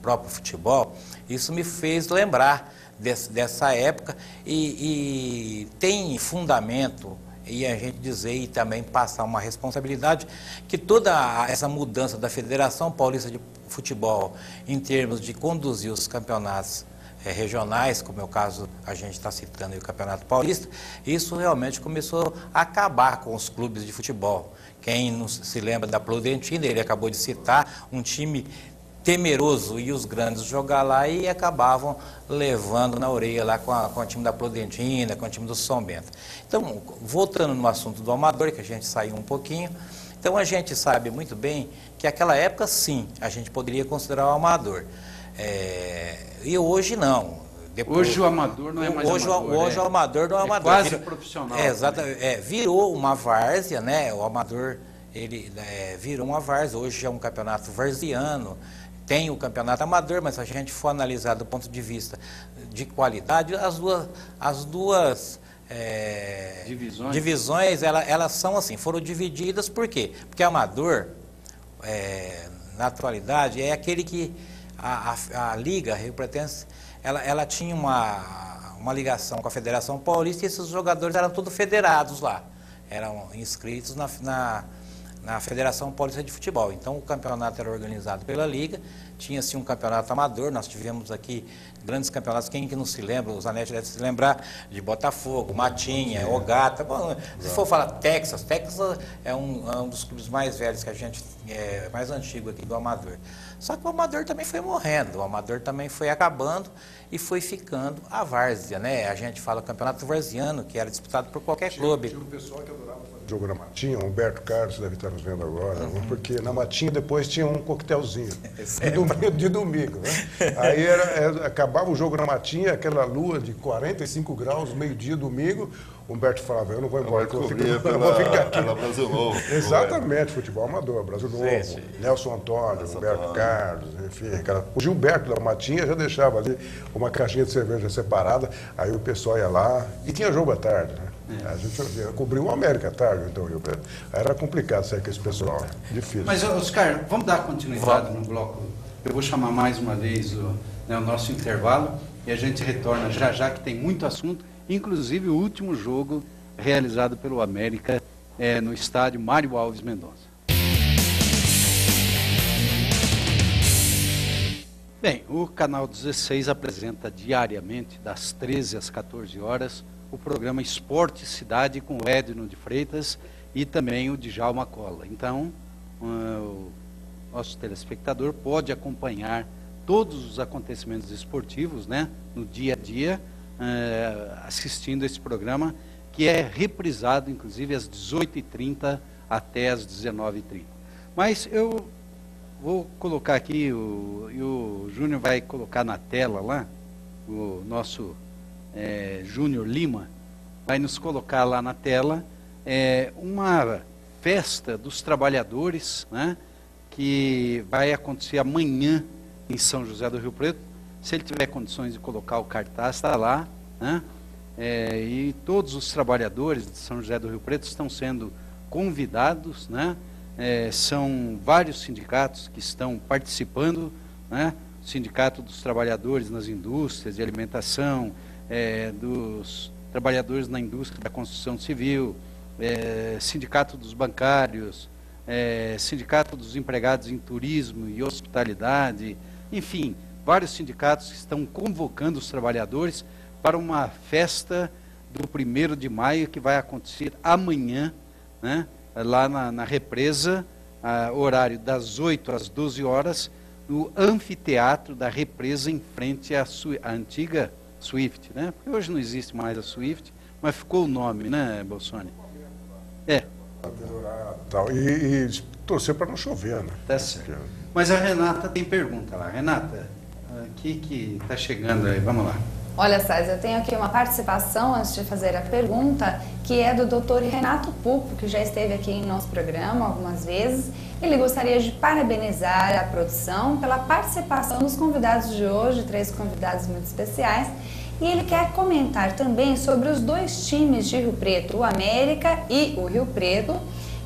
Speaker 5: próprio futebol, isso me fez lembrar dessa época e tem fundamento e a gente dizer e também passar uma responsabilidade que toda essa mudança da Federação Paulista de Futebol em termos de conduzir os campeonatos regionais, como é o caso a gente está citando aí, o Campeonato Paulista, isso realmente começou a acabar com os clubes de futebol. Quem não se lembra da Prudentina, ele acabou de citar, um time temeroso e os grandes jogar lá e acabavam levando na orelha lá com o time da Prudentina, com o time do São Bento. Então, voltando no assunto do amador, que a gente saiu um pouquinho, então a gente sabe muito bem que naquela época sim, a gente poderia considerar o amador. E hoje não.
Speaker 1: Hoje o amador não é mais amador.
Speaker 5: Hoje o amador não é amador.
Speaker 1: Quase profissional.
Speaker 5: Exatamente. Virou uma várzea, né? O amador ele virou uma várzea. Hoje é um campeonato varziano. Tem o campeonato amador, mas se a gente for analisar do ponto de vista de qualidade, as duas divisões elas são assim, foram divididas por quê? Porque amador, na atualidade, é aquele que a Liga Rio Pretense, ela tinha uma ligação com a Federação Paulista e esses jogadores eram todos federados lá, eram inscritos na Federação Paulista de Futebol. Então o campeonato era organizado pela Liga, tinha-se um campeonato amador, nós tivemos aqui grandes campeonatos, quem que não se lembra, o Zanetti deve se lembrar de Botafogo, Matinha, Ogata, bom, se for falar Texas é um dos clubes mais velhos que a gente, mais antigo aqui do amador. Só que o amador também foi morrendo, o amador também foi acabando e foi ficando a várzea, né? A gente fala campeonato varziano, que era disputado por qualquer clube.
Speaker 4: Tinha um pessoal que adorava fazer jogo na Matinha, o Humberto Carlos deve estar nos vendo agora, porque na Matinha depois tinha um coquetelzinho, de domingo, né? Aí acabava o jogo na Matinha, aquela lua de 45 graus, meio-dia, domingo, Humberto falava, eu não vou embora, eu vou ficar aqui.
Speaker 3: Brasil Novo.
Speaker 4: Exatamente, futebol amador, Brasil Novo, Nelson Antônio, Humberto Carlos, enfim, o Gilberto da Matinha já deixava ali uma caixinha de cerveja separada, aí o pessoal ia lá, e tinha jogo à tarde, né? A gente cobriu o América à tarde, então, Gilberto. Aí era complicado sair com esse pessoal, difícil.
Speaker 1: Mas, Oscar, vamos dar continuidade no bloco. Eu vou chamar mais uma vez o nosso intervalo e a gente retorna já que tem muito assunto, inclusive o último jogo realizado pelo América no estádio Mário Alves Mendonça. Bem, o Canal 16 apresenta diariamente, das 13 às 14 horas, o programa Esporte Cidade com o Edno de Freitas e também o Djalma Cola. Então, o nosso telespectador pode acompanhar todos os acontecimentos esportivos, né, no dia a dia, assistindo esse programa, que é reprisado, inclusive, às 18h30 até às 19h30. Mas eu vou colocar aqui, e o Júnior vai colocar na tela lá, o nosso Júnior Lima, vai nos colocar lá na tela uma festa dos trabalhadores, né, que vai acontecer amanhã em São José do Rio Preto. Se ele tiver condições de colocar o cartaz, está lá, né? e todos os trabalhadores de São José do Rio Preto estão sendo convidados, né? São vários sindicatos que estão participando, né? O Sindicato dos Trabalhadores nas Indústrias de Alimentação, dos trabalhadores na indústria da construção civil, Sindicato dos Bancários, Sindicato dos Empregados em Turismo e Hospitalidade, enfim, vários sindicatos que estão convocando os trabalhadores para uma festa do 1º de maio que vai acontecer amanhã, né, lá na represa, horário das 8 às 12 horas, no anfiteatro da represa em frente à antiga Swift, né? Porque hoje não existe mais a Swift, mas ficou o nome, né, Bolsoni?
Speaker 4: E torcer para não chover, né?
Speaker 1: Tá certo. Mas a Renata tem pergunta lá. Renata, o que está chegando aí? Vamos lá.
Speaker 2: Olha, Sais, eu tenho aqui uma participação, antes de fazer a pergunta, que é do Dr. Renato Pupo, que já esteve aqui em nosso programa algumas vezes. Ele gostaria de parabenizar a produção pela participação dos convidados de hoje, 3 convidados muito especiais. E ele quer comentar também sobre os 2 times de Rio Preto, o América e o Rio Preto,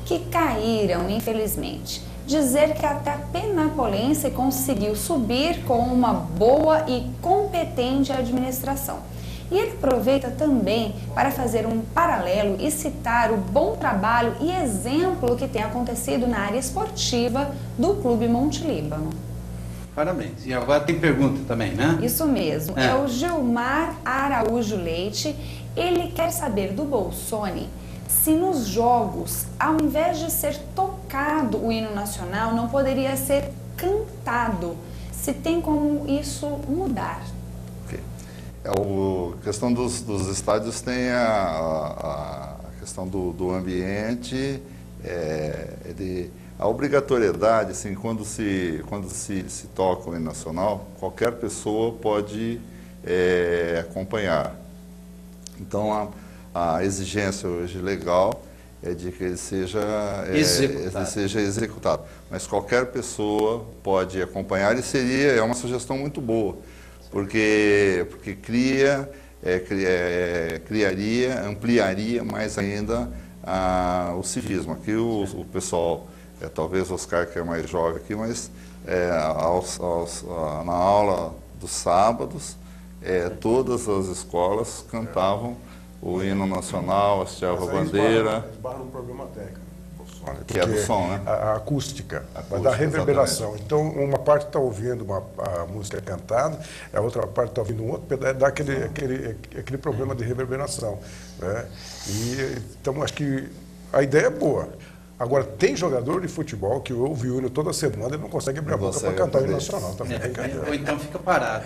Speaker 2: que caíram, infelizmente. Dizer que até a Penapolense conseguiu subir com uma boa e competente administração. E ele aproveita também para fazer um paralelo e citar o bom trabalho e exemplo que tem acontecido na área esportiva do Clube Monte Líbano.
Speaker 1: Parabéns. E agora tem pergunta também, né?
Speaker 2: Isso mesmo. É o Gilmar Araújo Leite. Ele quer saber do Bolsoni se nos jogos, ao invés de ser tocado o hino nacional, não poderia ser cantado. Se tem como isso mudar.
Speaker 3: Okay. A questão dos estádios tem a questão do ambiente, a obrigatoriedade, assim, quando se toca o hino nacional, qualquer pessoa pode acompanhar. Então, a exigência hoje legal é de que ele seja executado. Mas qualquer pessoa pode acompanhar e é uma sugestão muito boa, porque ampliaria mais ainda o civismo. Aqui o pessoal, talvez o Oscar que é mais jovem aqui, mas na aula dos sábados, todas as escolas cantavam o hino nacional, hasteava a bandeira.
Speaker 4: Esbarra no problema técnico,
Speaker 3: que é do som, né?
Speaker 4: A acústica vai dar reverberação. Exatamente. Então, uma parte está ouvindo a música cantada, a outra parte está ouvindo um outro pedaço, dá aquele problema de reverberação, né? Então, acho que a ideia é boa. Agora, tem jogador de futebol que ouve o hino toda semana e não consegue abrir a boca para cantar o hino nacional. Também
Speaker 1: ou então fica parado.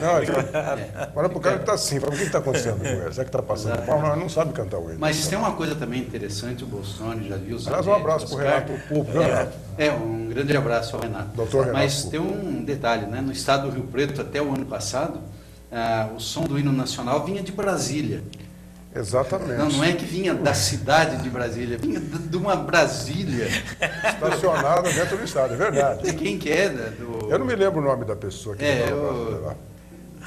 Speaker 4: Olha para o cara que está assim, para o que está acontecendo com ele? Será que está passando mal? Não sabe cantar o hino.
Speaker 1: Mas tem uma coisa também interessante, o Bolsoni já viu.
Speaker 4: Aliás, um abraço para o Renato Pupo.
Speaker 1: Um grande abraço ao Renato.
Speaker 4: Doutor Renato.
Speaker 1: Mas tem um detalhe, né? No estado do Rio Preto, até o ano passado, o som do hino nacional vinha de Brasília.
Speaker 4: Exatamente.
Speaker 1: Não é que vinha da cidade de Brasília, vinha de uma Brasília.
Speaker 4: Estacionada dentro do estádio, é verdade.
Speaker 1: Quem que é?
Speaker 4: Eu não me lembro o nome da pessoa que lá.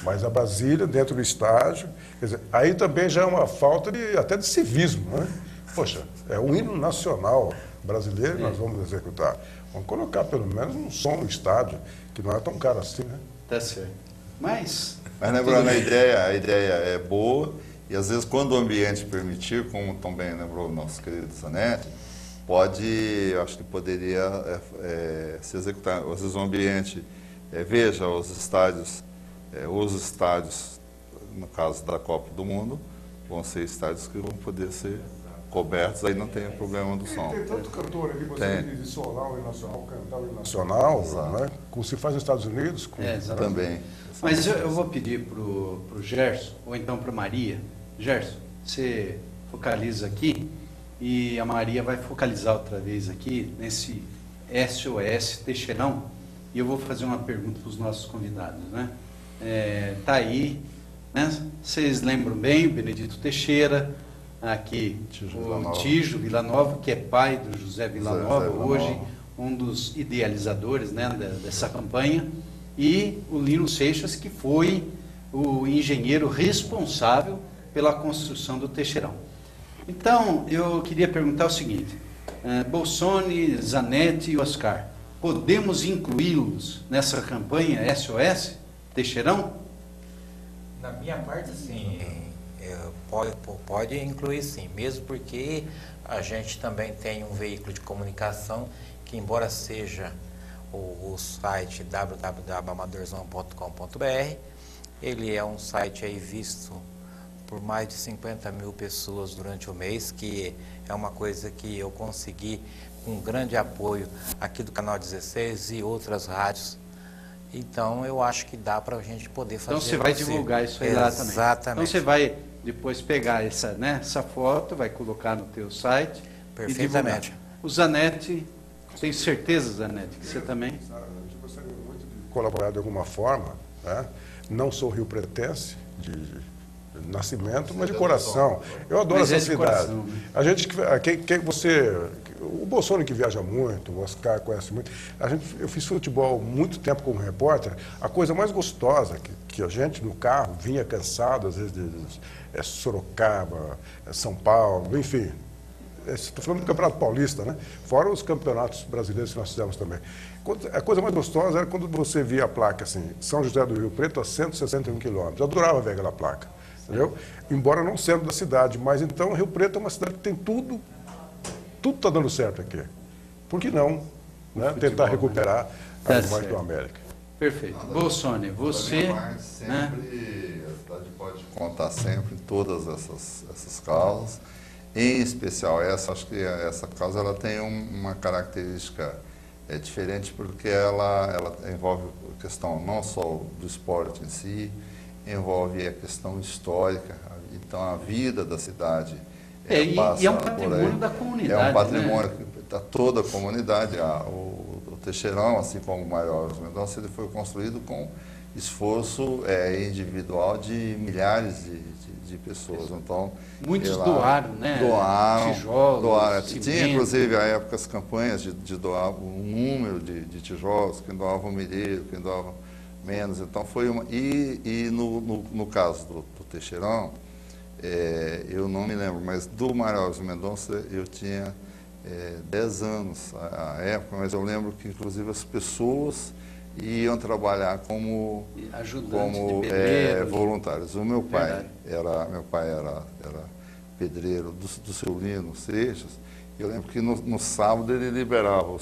Speaker 4: Mas a Brasília, dentro do estádio, quer dizer, aí também já é uma falta até de civismo, né? Poxa, é o hino nacional brasileiro que nós vamos executar. Vamos colocar pelo menos um som no estádio, que não é tão caro assim, né?
Speaker 1: Tá certo. Mas
Speaker 3: lembrando, a ideia é boa. E às vezes, quando o ambiente permitir, como também lembrou o nosso querido Zanetti, acho que poderia se executar. Às vezes o ambiente, veja os estádios, no caso da Copa do Mundo, vão ser estádios que vão poder ser cobertos, aí não tem problema do som.
Speaker 4: Tem tanto cantor ali, você diz solar o hino nacional, cantar o hino nacional, né? Como se faz nos Estados Unidos.
Speaker 3: Também.
Speaker 1: Mas eu vou pedir para o Gerson, ou então para a Maria. Gerson, você focaliza aqui e a Maria vai focalizar outra vez aqui nesse SOS Teixeirão, e eu vou fazer uma pergunta para os nossos convidados, né? Tá aí, né? Vocês lembram bem, o Benedito Teixeira, aqui o Tijo Villanova, que é pai do José Villanova, hoje um dos idealizadores, né, dessa campanha, e o Lino Seixas, que foi o engenheiro responsável pela construção do Teixeirão. Então, eu queria perguntar o seguinte, Bolsoni, Zanetti e Oscar, podemos incluí-los nessa campanha SOS Teixeirão?
Speaker 5: Na minha parte, sim, pode incluir sim, mesmo porque a gente também tem um veículo de comunicação que, embora seja o site www.amadorzão.com.br, ele é um site aí visto por mais de 50 mil pessoas durante o mês, que é uma coisa que eu consegui com grande apoio aqui do Canal 16 e outras rádios. Então, eu acho que dá para a gente poder fazer.
Speaker 1: Então, você vai divulgar isso aí lá também.
Speaker 5: Exatamente.
Speaker 1: Então, você vai depois pegar essa foto, vai colocar no teu site.
Speaker 5: Perfeitamente.
Speaker 1: E divulgar. O Zanetti, tenho certeza, Zanetti, que você também...
Speaker 4: Eu gostaria muito de colaborar de alguma forma, né? Não sou rio-pretense de nascimento, mas de coração. Eu adoro essa cidade. Coração, né? A gente, o Bolsonaro que viaja muito, o Oscar conhece muito. Eu fiz futebol muito tempo como repórter. A coisa mais gostosa que a gente no carro vinha cansado, às vezes de Sorocaba, São Paulo, enfim. Estou falando do Campeonato Paulista, né? Fora os campeonatos brasileiros que nós fizemos também. A coisa mais gostosa era quando você via a placa assim, São José do Rio Preto a 161 quilômetros. Eu adorava ver aquela placa, entendeu? Embora não sendo da cidade, mas então Rio Preto é uma cidade que tem tudo está dando certo aqui. Por que não, né? Futebol, tentar recuperar a imagem do América?
Speaker 1: Perfeito. Bolsoni, você...
Speaker 3: A cidade pode contar sempre em todas essas causas. Em especial acho que essa causa ela tem uma característica diferente, porque ela envolve a questão não só do esporte em si, envolve a questão histórica, então a vida da cidade
Speaker 1: e é um patrimônio da comunidade.
Speaker 3: É um patrimônio
Speaker 1: né?
Speaker 3: da toda a comunidade. O Teixeirão, assim como o Mário Alves Mendonça, ele foi construído com esforço individual de milhares de pessoas. Então,
Speaker 1: muitos doaram, né?
Speaker 3: Doaram.
Speaker 1: Tinha,
Speaker 3: inclusive, à época, as campanhas de doar um número de tijolos, quem doava milheiro, quem doava menos. Então, foi uma... E no caso do Teixeirão, eu não me lembro, mas do Mário Alves Mendonça, eu tinha 10 anos à época, mas eu lembro que, inclusive, as pessoas iam trabalhar como voluntários. O meu pai era pedreiro do seu Lino Seixas. Eu lembro que no sábado ele liberava a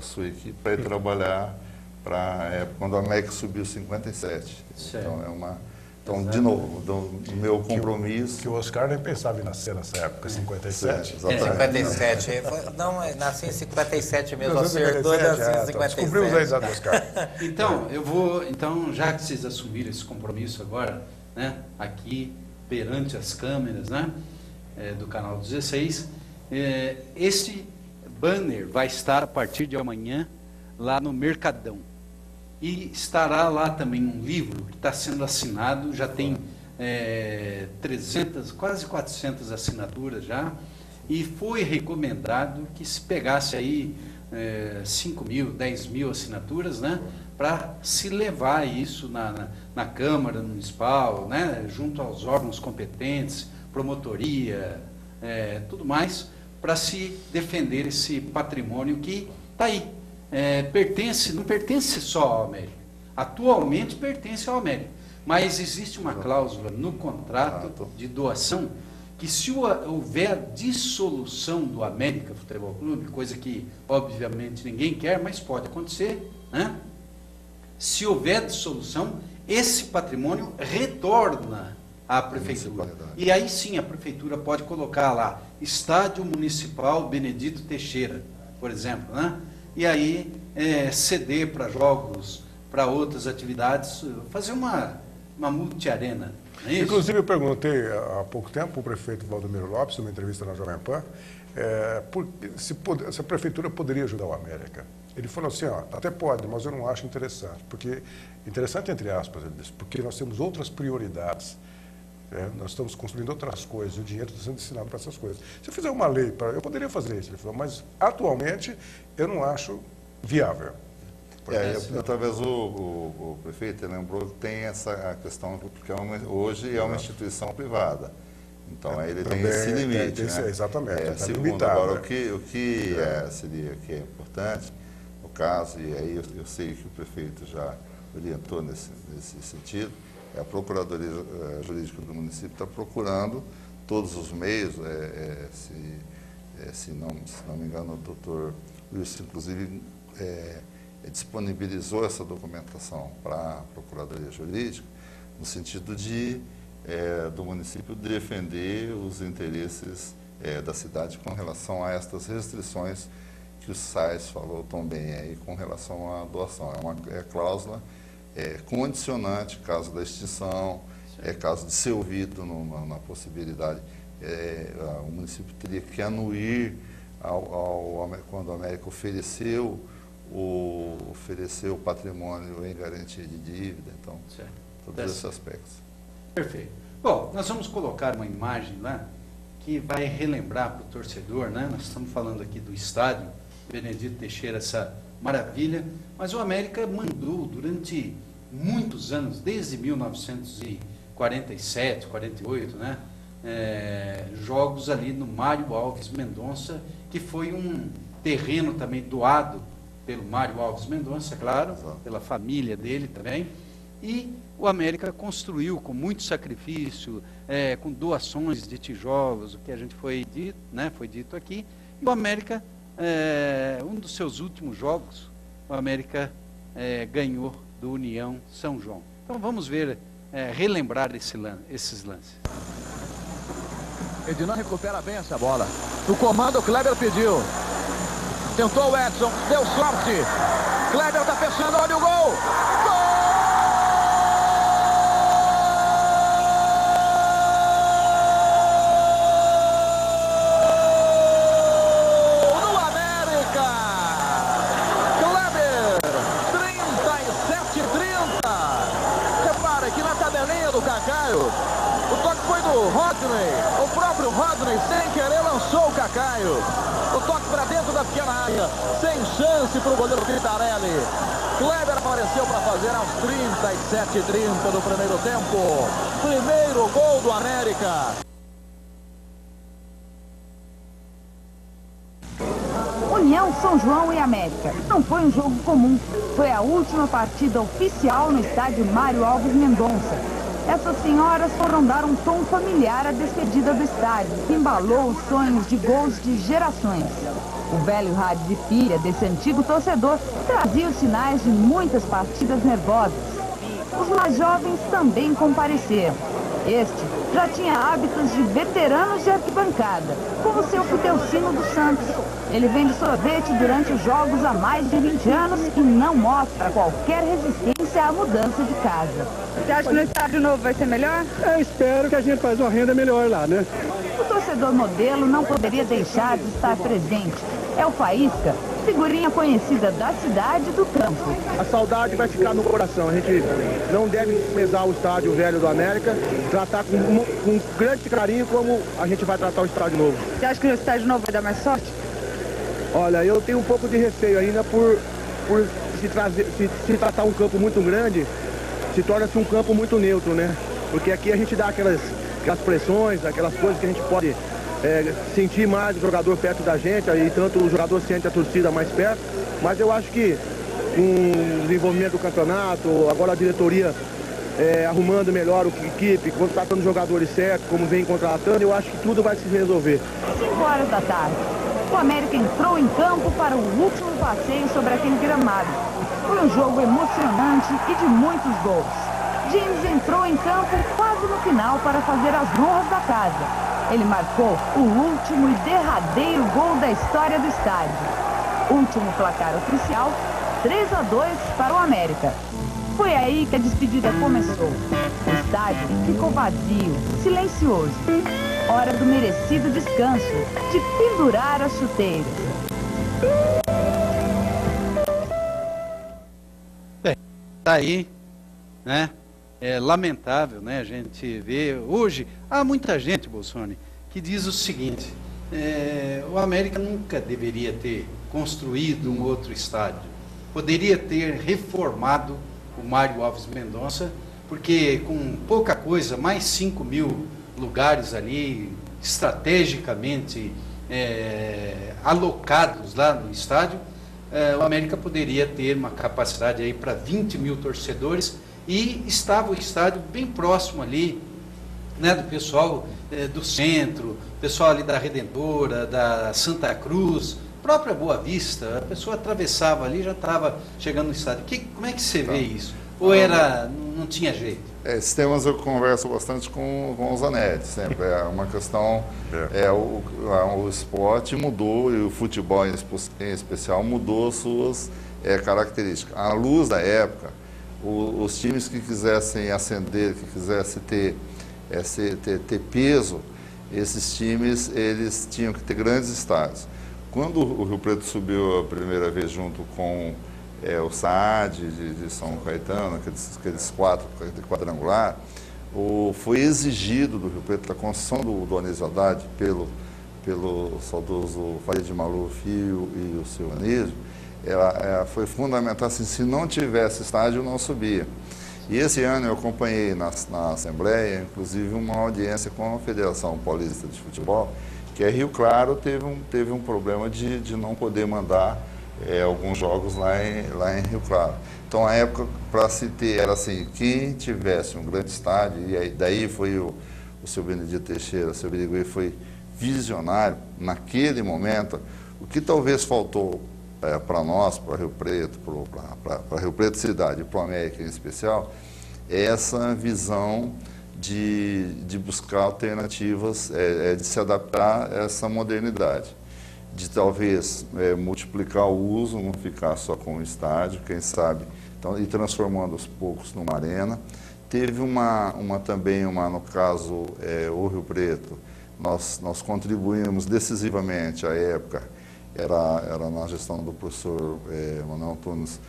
Speaker 3: sua equipe para ir trabalhar para a época quando a América subiu 57.
Speaker 1: Certo.
Speaker 3: Então, de novo, do meu compromisso...
Speaker 4: Que o Oscar nem pensava em nascer nessa época, 57.
Speaker 3: Exatamente.
Speaker 5: 57. Não, nasci em 57 mesmo, acertou, nasci em 57.
Speaker 4: Descobrimos a idade do Oscar.
Speaker 1: Então, já que vocês assumiram esse compromisso agora, né, aqui perante as câmeras, né, do Canal 16, esse banner vai estar a partir de amanhã lá no Mercadão. E estará lá também um livro que está sendo assinado, já tem 300, quase 400 assinaturas já, e foi recomendado que se pegasse aí 5 mil, 10 mil assinaturas, né, para se levar isso na Câmara Municipal, né, junto aos órgãos competentes, promotoria, tudo mais, para se defender esse patrimônio que está aí. Não pertence só ao América. Atualmente pertence ao América. Mas existe uma cláusula no contrato de doação que, se houver a dissolução do América Futebol Clube, coisa que obviamente ninguém quer, mas pode acontecer, né? Se houver dissolução, esse patrimônio retorna à prefeitura. E aí sim a prefeitura pode colocar lá Estádio Municipal Benedito Teixeira, por exemplo, né? E aí ceder para jogos, para outras atividades, fazer uma multiarena. Não é isso?
Speaker 4: Inclusive, eu perguntei há pouco tempo para o prefeito Valdomiro Lopes, numa entrevista na Jovem Pan, se a prefeitura poderia ajudar o América. Ele falou assim, até pode, mas eu não acho interessante. Interessante entre aspas, ele disse, porque nós temos outras prioridades. Nós estamos construindo outras coisas, o dinheiro está sendo destinado para essas coisas. Se eu fizer uma lei, eu poderia fazer isso, ele falou, mas atualmente eu não acho viável.
Speaker 3: Através o prefeito lembrou que tem essa questão, porque hoje é uma instituição privada. Então, ele tem esse limite. Né?
Speaker 4: Exatamente.
Speaker 3: Segundo,
Speaker 4: limitado,
Speaker 3: agora,
Speaker 4: né?
Speaker 3: o que seria que é importante, no caso, e aí eu sei que o prefeito já orientou nesse sentido, é a Procuradoria Jurídica do município está procurando todos os meios, se não me engano, o doutor Luiz, inclusive, disponibilizou essa documentação para a Procuradoria Jurídica, no sentido de do município defender os interesses da cidade com relação a estas restrições que o Sais falou também aí com relação à doação. É uma cláusula condicionante caso da extinção, caso de ser ouvido na possibilidade, o município teria que anuir quando a América ofereceu o patrimônio em garantia de dívida, então, todos esses aspectos.
Speaker 1: Perfeito. Bom, nós vamos colocar uma imagem lá que vai relembrar para o torcedor, né? Nós estamos falando aqui do estádio Benedito Teixeira, essa maravilha, mas o América mandou durante muitos anos, desde 1947, 48, né? Jogos ali no Mário Alves Mendonça, que foi um terreno também doado pelo Mário Alves Mendonça, claro, pela família dele também, e o América construiu com muito sacrifício, com doações de tijolos, o que a gente foi dito aqui, e o América, um dos seus últimos jogos, o América ganhou do União São João. Então vamos ver, relembrar esses lances.
Speaker 6: Ednan recupera bem essa bola. No comando o Kleber pediu. Tentou o Edson, deu sorte. Kleber está fechando, olha o gol. Gol! Do América! Kleber, 37-30. Repara que na tabelinha do Cacaio, o toque foi do Rodney. O próprio Rodney, sem querer, lançou o Cacaio. O toque para dentro da pequena área, sem chance para o goleiro Gritarelli. Kleber apareceu para fazer aos 37-30 do primeiro tempo. Primeiro gol do América.
Speaker 7: União São João e América. Não foi um jogo comum. Foi a última partida oficial no estádio Mário Alves Mendonça. Essas senhoras foram dar um tom familiar à despedida do estádio, que embalou os sonhos de gols de gerações. O velho rádio de pilha desse antigo torcedor trazia os sinais de muitas partidas nervosas. Os mais jovens também compareceram. Este já tinha hábitos de veteranos de arquibancada, como o seu Fitelcino dos Santos. Ele vende sorvete durante os jogos há mais de 20 anos e não mostra qualquer resistência à mudança de casa.
Speaker 8: Você acha que no estádio novo vai ser melhor?
Speaker 9: Eu espero que a gente faça uma renda melhor lá, né?
Speaker 7: O torcedor modelo não poderia deixar de estar presente. É o Faísca, figurinha conhecida da cidade e do campo.
Speaker 9: A saudade vai ficar no coração. A gente não deve desprezar o estádio velho do América, tratar com grande carinho como a gente vai tratar o estádio novo.
Speaker 8: Você acha que no estádio novo vai dar mais sorte?
Speaker 9: Olha, eu tenho um pouco de receio ainda por se tratar um campo muito grande, se torna-se um campo muito neutro, né? Porque aqui a gente dá aquelas pressões, aquelas coisas que a gente pode sentir mais o jogador perto da gente, e tanto o jogador sente a torcida mais perto. Mas eu acho que com o desenvolvimento do campeonato, agora a diretoria arrumando melhor a equipe, contratando jogadores certos, como vem contratando, eu acho que tudo vai se resolver.
Speaker 7: 5 horas da tarde. O América entrou em campo para o último passeio sobre aquele gramado. Foi um jogo emocionante e de muitos gols. James entrou em campo quase no final para fazer as honras da casa. Ele marcou o último e derradeiro gol da história do estádio. Último placar oficial, 3-2 para o América. Foi aí que a despedida começou. O estádio ficou vazio, silencioso. Hora do merecido descanso, de pendurar as chuteiras.
Speaker 1: Bem, tá aí, né? É lamentável, né? A gente vê hoje, há muita gente, Bolsonaro, que diz o seguinte: o América nunca deveria ter construído um outro estádio. poderia ter reformado o Mário Alves Mendonça, porque com pouca coisa, mais 5.000 lugares ali, estrategicamente alocados lá no estádio, o América poderia ter uma capacidade aí para 20.000 torcedores, e estava o estádio bem próximo ali, né, do pessoal do centro, pessoal ali da Redentora, da Santa Cruz, própria Boa Vista, a pessoa atravessava ali, já estava chegando no estádio. Como é que você vê isso? Ou não tinha jeito?
Speaker 3: Esses temas eu converso bastante com o Zanetti, sempre. É uma questão, o esporte mudou, e o futebol em especial mudou suas características. À luz da época, os times que quisessem ascender, que quisessem ter peso, esses times eles tinham que ter grandes estádios. Quando o Rio Preto subiu a primeira vez junto com o SAD de São Caetano, aqueles quadrangular, foi exigido do Rio Preto a construção do Anísio Haddad pelo saudoso Farid Maluf e o seu Anísio. Foi fundamental, assim, se não tivesse estádio, não subia. E esse ano eu acompanhei na Assembleia, inclusive, uma audiência com a Federação Paulista de Futebol, que Rio Claro teve um problema de não poder mandar alguns jogos lá em Rio Claro. Então, a época, para se ter, era assim, quem tivesse um grande estádio, e aí, daí foi o seu Benedito Teixeira, o seu Birigui foi visionário naquele momento. O que talvez faltou para nós, para Rio Preto, para Rio Preto cidade e para o América em especial, é essa visão de buscar alternativas, de se adaptar a essa modernidade, de talvez multiplicar o uso, não ficar só com o estádio, quem sabe, então, e transformando aos poucos numa arena. Teve também no caso, o Rio Preto, nós contribuímos decisivamente à época, era na gestão do professor Manuel Antunes,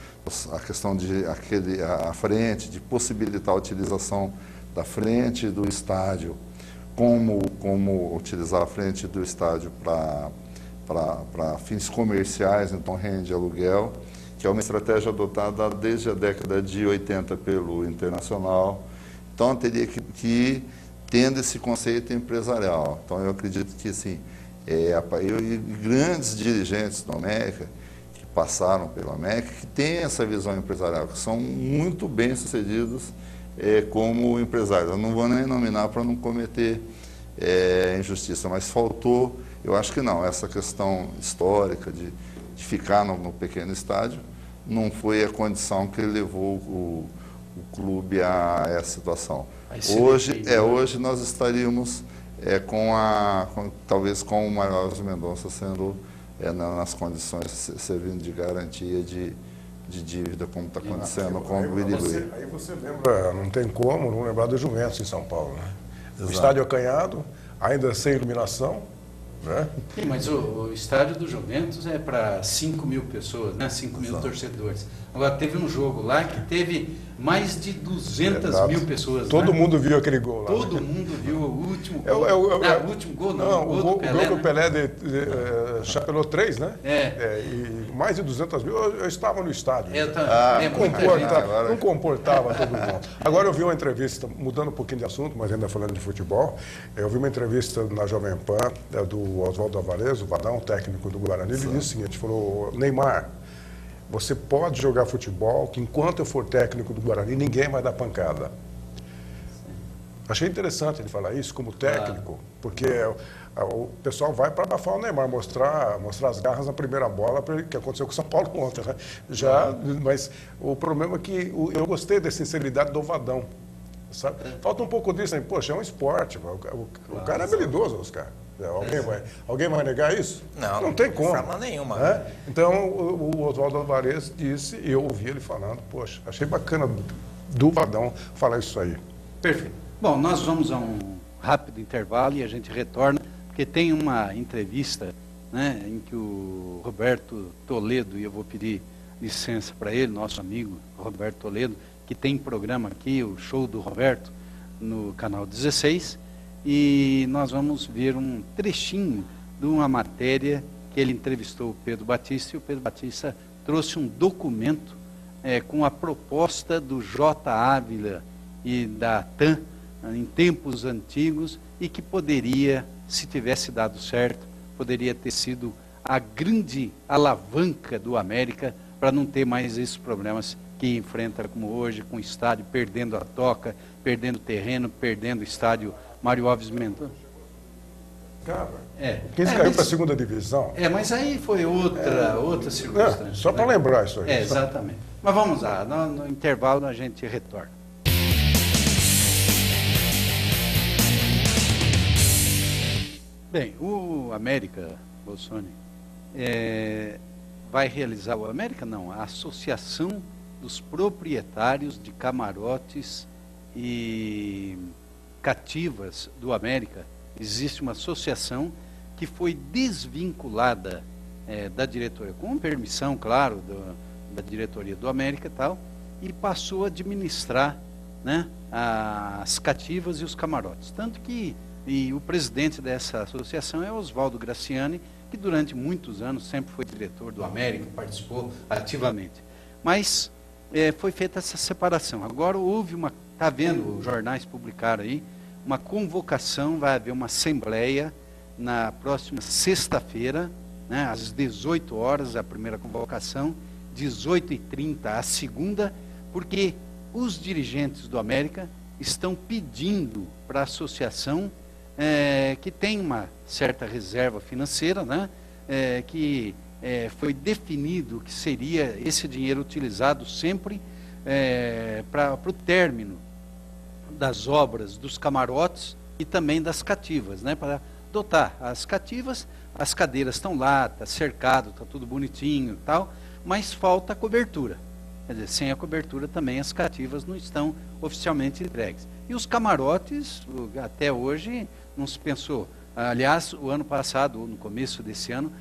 Speaker 3: a questão a frente, de possibilitar a utilização da frente do estádio, como utilizar a frente do estádio para fins comerciais, então rende aluguel, que é uma estratégia adotada desde a década de 80 pelo Internacional. Então, teria que tendo esse conceito empresarial. Então, eu acredito que, assim, e grandes dirigentes do América, que passaram pelo América, que têm essa visão empresarial, que são muito bem sucedidos como empresários. Eu não vou nem nominar para não cometer injustiça, mas faltou, eu acho que não, essa questão histórica de ficar no pequeno estádio, não foi a condição que levou o clube a essa situação. Hoje nós estaríamos talvez com o Mário Alves Mendonça sendo nas condições, servindo de garantia de dívida, como está acontecendo com o Birigui.
Speaker 4: Aí você lembra, não tem como não lembrar do Juventus em São Paulo, né? O estádio acanhado, ainda sem iluminação, né?
Speaker 1: Sim, mas o estádio do Juventus é para 5.000 pessoas, né? 5.000 torcedores. Agora, teve um jogo lá que teve mais de 200.000 pessoas.
Speaker 4: Todo mundo viu aquele gol lá.
Speaker 1: Todo mundo viu o último gol. O último gol, não. O gol
Speaker 4: que o Pelé chapelou 3, né? E mais de 200.000. Eu estava no estádio. Não comportava todo mundo. Agora eu vi uma entrevista, mudando um pouquinho de assunto, mas ainda falando de futebol, eu vi uma entrevista na Jovem Pan do Oswaldo Alvarez, o Vadão, técnico do Guarani. Ele disse o seguinte, falou: Neymar, você pode jogar futebol, que enquanto eu for técnico do Guarani, ninguém vai dar pancada. Achei interessante ele falar isso como técnico, porque o pessoal vai para abafar o Neymar, mostrar as garras na primeira bola, que aconteceu com o São Paulo ontem, né? Mas o problema é que eu gostei da sinceridade do Vadão. Sabe? Falta um pouco disso aí. Poxa, é um esporte. O cara é habilidoso, Oscar. Alguém vai negar isso? Não tem como.
Speaker 5: De forma nenhuma.
Speaker 4: Então, o Oswaldo Alvarez disse, e eu ouvi ele falando, poxa, achei bacana do Vadão falar isso aí.
Speaker 1: Perfeito. Bom, nós vamos a um rápido intervalo e a gente retorna, porque tem uma entrevista, né, em que o Roberto Toledo, e eu vou pedir licença para ele, nosso amigo Roberto Toledo, que tem programa aqui, o Show do Roberto, no canal 16, e nós vamos ver um trechinho de uma matéria que ele entrevistou o Pedro Batista, e o Pedro Batista trouxe um documento com a proposta do J. Ávila e da TAM em tempos antigos e que poderia, se tivesse dado certo, poderia ter sido a grande alavanca do América para não ter mais esses problemas que enfrenta como hoje, com o estádio perdendo a toca, perdendo terreno, perdendo o estádio Mário Alves Mendonça.
Speaker 4: Porque eles caiu para a segunda divisão.
Speaker 1: Mas aí foi outra circunstância.
Speaker 4: Só para lembrar isso aí.
Speaker 1: Exatamente. Mas vamos lá, no intervalo a gente retorna. Bem, o América, Bolsoni, vai realizar, o América não, a Associação dos Proprietários de Camarotes e Cativas do América. Existe uma associação que foi desvinculada da diretoria, com permissão, claro, da diretoria do América e tal, e passou a administrar, né, as cativas e os camarotes. Tanto que o presidente dessa associação é Oswaldo Graciani, que durante muitos anos sempre foi diretor do América, participou ativamente. Mas foi feita essa separação. Agora houve está vendo, os jornais publicaram aí, uma convocação, vai haver uma assembleia na próxima sexta-feira, né, às 18 horas, a primeira convocação, 18h30 a segunda, porque os dirigentes do América estão pedindo para a associação, que tem uma certa reserva financeira, né, que foi definido que seria esse dinheiro utilizado sempre para o término das obras dos camarotes e também das cativas, né, para dotar as cativas. As cadeiras estão lá, está cercado, está tudo bonitinho e tal, mas falta a cobertura. Quer dizer, sem a cobertura também as cativas não estão oficialmente entregues. E os camarotes, até hoje, não se pensou. Aliás, o ano passado, ou no começo desse ano,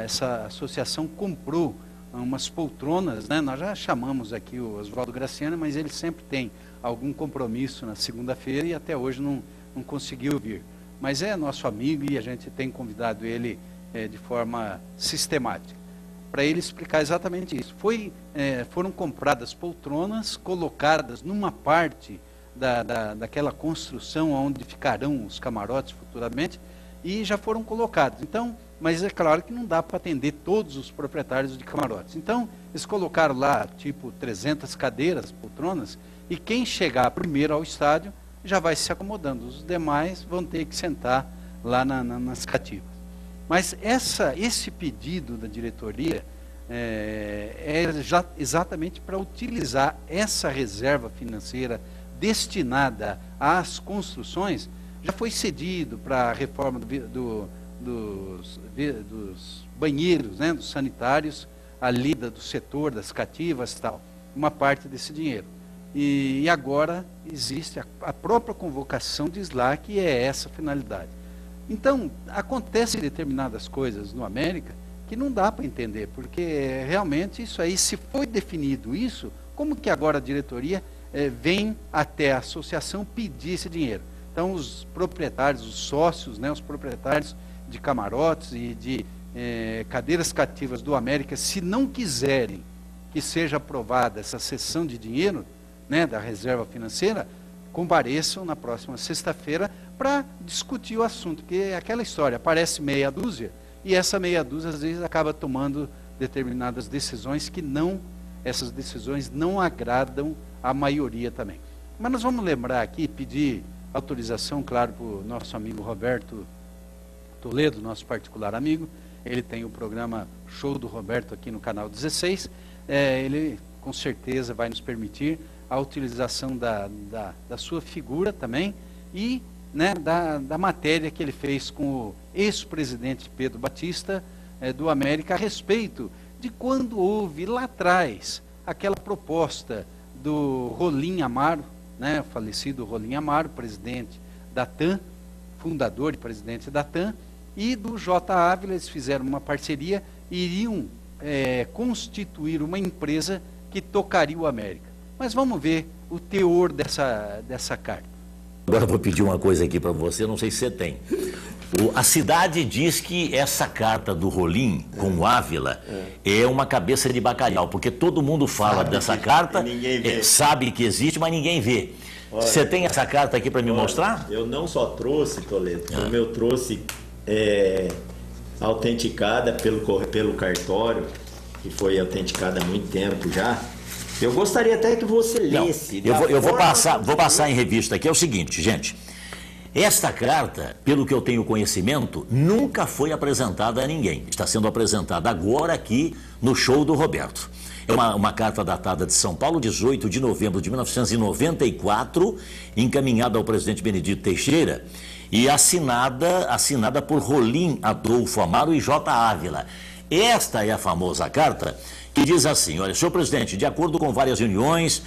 Speaker 1: essa associação comprou umas poltronas, né? Nós já chamamos aqui o Oswaldo Graciani, mas ele sempre tem algum compromisso na segunda-feira e até hoje não conseguiu vir. Mas é nosso amigo e a gente tem convidado ele de forma sistemática, para ele explicar exatamente isso. Foram compradas poltronas, colocadas numa parte daquela construção onde ficarão os camarotes futuramente, e já foram colocados. Então, mas é claro que não dá para atender todos os proprietários de camarotes. Então, eles colocaram lá, tipo, 300 cadeiras, poltronas, e quem chegar primeiro ao estádio já vai se acomodando. Os demais vão ter que sentar lá nas cativas. Mas esse pedido da diretoria exatamente para utilizar essa reserva financeira destinada às construções. Já foi cedido para a reforma dos banheiros, né, dos sanitários, ali do setor das cativas e tal, uma parte desse dinheiro. E agora existe a própria convocação diz lá que é essa a finalidade. Então, acontecem determinadas coisas no América que não dá para entender, porque realmente isso aí, se foi definido isso, como que agora a diretoria vem até a associação pedir esse dinheiro? Então, os proprietários, os sócios, né, os proprietários de camarotes e de cadeiras cativas do América, se não quiserem que seja aprovada essa cessão de dinheiro, né, da reserva financeira, compareçam na próxima sexta-feira para discutir o assunto, porque é aquela história, aparece meia dúzia, e essa meia dúzia às vezes acaba tomando determinadas decisões que essas decisões não agradam a maioria também. Mas nós vamos lembrar aqui, pedir autorização, claro, para o nosso amigo Roberto Toledo, nosso particular amigo. Ele tem o programa Show do Roberto aqui no canal 16. Ele com certeza vai nos permitir a utilização da sua figura também e, né, da matéria que ele fez com o ex-presidente Pedro Batista do América a respeito de quando houve lá atrás aquela proposta do Rolim Amaro, né, o falecido Rolim Amaro, presidente da TAM, fundador e presidente da TAM, e do J. Ávila. Eles fizeram uma parceria e iriam constituir uma empresa que tocaria o América. Mas vamos ver o teor dessa carta.
Speaker 10: Agora eu vou pedir uma coisa aqui para você, não sei se você tem. A cidade diz que essa carta do Rolim com o Ávila é uma cabeça de bacalhau, porque todo mundo fala dessa carta, sabe que existe, mas ninguém vê. Você tem essa carta aqui para me mostrar?
Speaker 11: Eu não só trouxe, Toledo, como eu trouxe autenticada pelo cartório, que foi autenticada há muito tempo já. Eu gostaria até que você lesse.
Speaker 10: Eu vou passar em revista aqui. É o seguinte, gente. Esta carta, pelo que eu tenho conhecimento, nunca foi apresentada a ninguém. Está sendo apresentada agora aqui no show do Roberto. É uma carta datada de São Paulo, 18 de novembro de 1994, encaminhada ao presidente Benedito Teixeira e assinada por Rolim Adolfo Amaro e J. Ávila. Esta é a famosa carta que diz assim: olha, senhor presidente, de acordo com várias reuniões,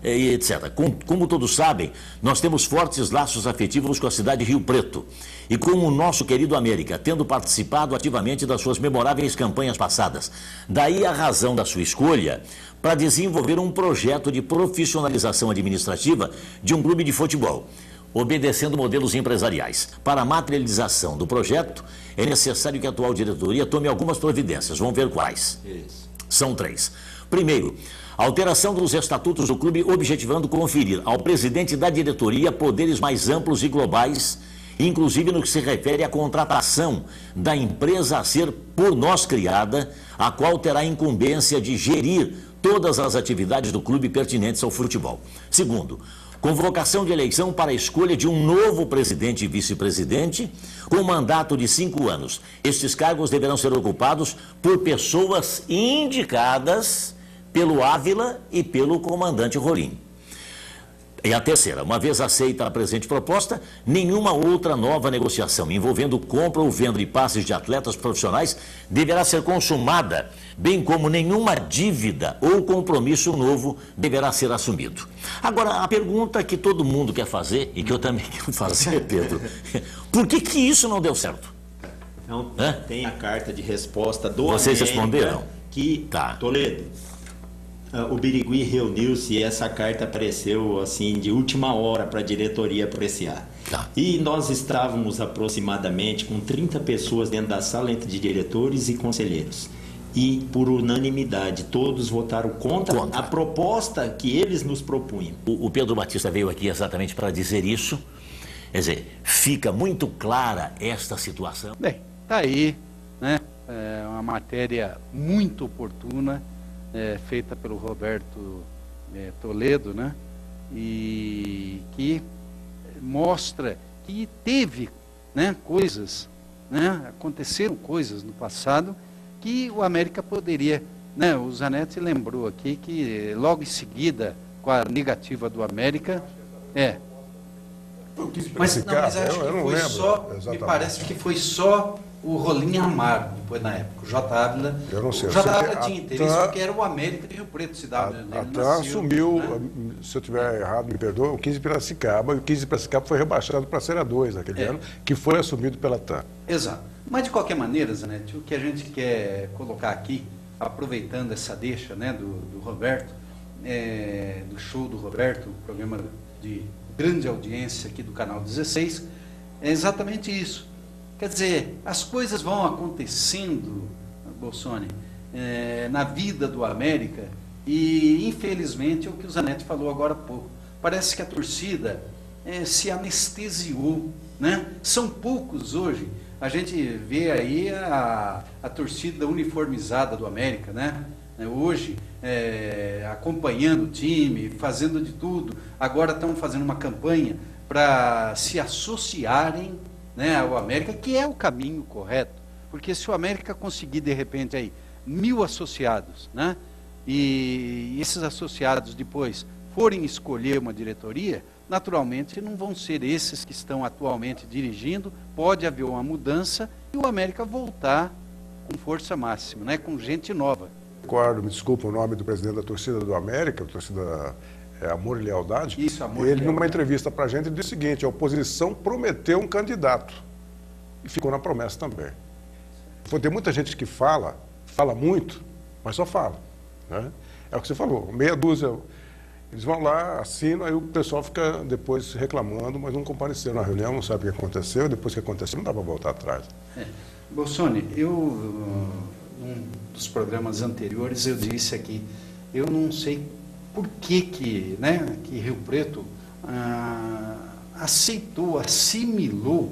Speaker 10: etc. Como todos sabem, nós temos fortes laços afetivos com a cidade de Rio Preto. E como o nosso querido América, tendo participado ativamente das suas memoráveis campanhas passadas. Daí a razão da sua escolha para desenvolver um projeto de profissionalização administrativa de um clube de futebol, obedecendo modelos empresariais. Para a materialização do projeto, é necessário que a atual diretoria tome algumas providências. Vamos ver quais. Isso. São 3. Primeiro, alteração dos estatutos do clube, objetivando conferir ao presidente da diretoria poderes mais amplos e globais, inclusive no que se refere à contratação da empresa a ser por nós criada, a qual terá incumbência de gerir todas as atividades do clube pertinentes ao futebol. Segundo, convocação de eleição para a escolha de um novo presidente e vice-presidente com mandato de 5 anos. Estes cargos deverão ser ocupados por pessoas indicadas pelo Ávila e pelo comandante Rolim. E a terceira, uma vez aceita a presente proposta, nenhuma outra nova negociação envolvendo compra ou venda de passes de atletas profissionais deverá ser consumada, bem como nenhuma dívida ou compromisso novo deverá ser assumido. Agora, a pergunta que todo mundo quer fazer, e que eu também quero fazer, Pedro, por que isso não deu certo?
Speaker 11: Não, tem a carta de resposta do
Speaker 10: Vocês
Speaker 11: América,
Speaker 10: responderam?
Speaker 11: Que, Toledo, o Birigui reuniu-se e essa carta apareceu assim de última hora para a diretoria apreciar. E nós estávamos aproximadamente com 30 pessoas dentro da sala, entre diretores e conselheiros. E por unanimidade, todos votaram contra a proposta que eles nos propunham.
Speaker 10: O Pedro Batista veio aqui exatamente para dizer isso. Quer dizer, fica muito clara esta situação.
Speaker 1: Bem, está aí, né? É uma matéria muito oportuna, feita pelo Roberto Toledo, né? E que mostra que teve, né, coisas, né? Aconteceram coisas no passado que o América poderia, né? O Zanetti lembrou aqui que logo em seguida, com a negativa do América, mas acho que foi só, me parece que foi só o Rolim Amaro, depois na época, o J. Ávila.
Speaker 4: Eu não sei.
Speaker 1: O J. Ávila tinha interesse porque era o América de Rio Preto, cidade.
Speaker 4: Assumiu,
Speaker 1: né?
Speaker 4: Se eu estiver errado, me perdoa, o 15 de Piracicaba, e o 15 de Piracicaba foi rebaixado para a Série 2 naquele ano, que foi assumido pela TAM.
Speaker 1: Exato. Mas de qualquer maneira, Zanetti, o que a gente quer colocar aqui, aproveitando essa deixa, né, do Roberto, do show do Roberto, programa de grande audiência aqui do Canal 16, é exatamente isso. Quer dizer, as coisas vão acontecendo, Bolsoni, na vida do América e, infelizmente, é o que o Zanetti falou agora há pouco. Parece que a torcida se anestesiou, né? São poucos hoje. A gente vê aí a torcida uniformizada do América, né? Hoje, acompanhando o time, fazendo de tudo. Agora estão fazendo uma campanha para se associarem, né, ao América, que é o caminho correto. Porque se o América conseguir, de repente, aí, 1000 associados, né? E esses associados depois forem escolher uma diretoria, naturalmente não vão ser esses que estão atualmente dirigindo, pode haver uma mudança e o América voltar com força máxima, né, com gente nova.
Speaker 4: Me desculpa o nome do presidente da torcida do América, a torcida Amor e Lealdade.
Speaker 1: Isso, Amor e
Speaker 4: Ele,
Speaker 1: Lealdade.
Speaker 4: numa entrevista para a gente, disse o seguinte: a oposição prometeu um candidato e ficou na promessa também. Tem muita gente que fala muito, mas só fala, né? É o que você falou, meia dúzia Eles vão lá, assinam, aí o pessoal fica depois reclamando, mas não compareceram na reunião, não sabe o que aconteceu, depois que aconteceu não dá para voltar atrás.
Speaker 1: Bolsoni, num dos programas anteriores eu disse aqui, eu não sei por que Rio Preto aceitou, assimilou,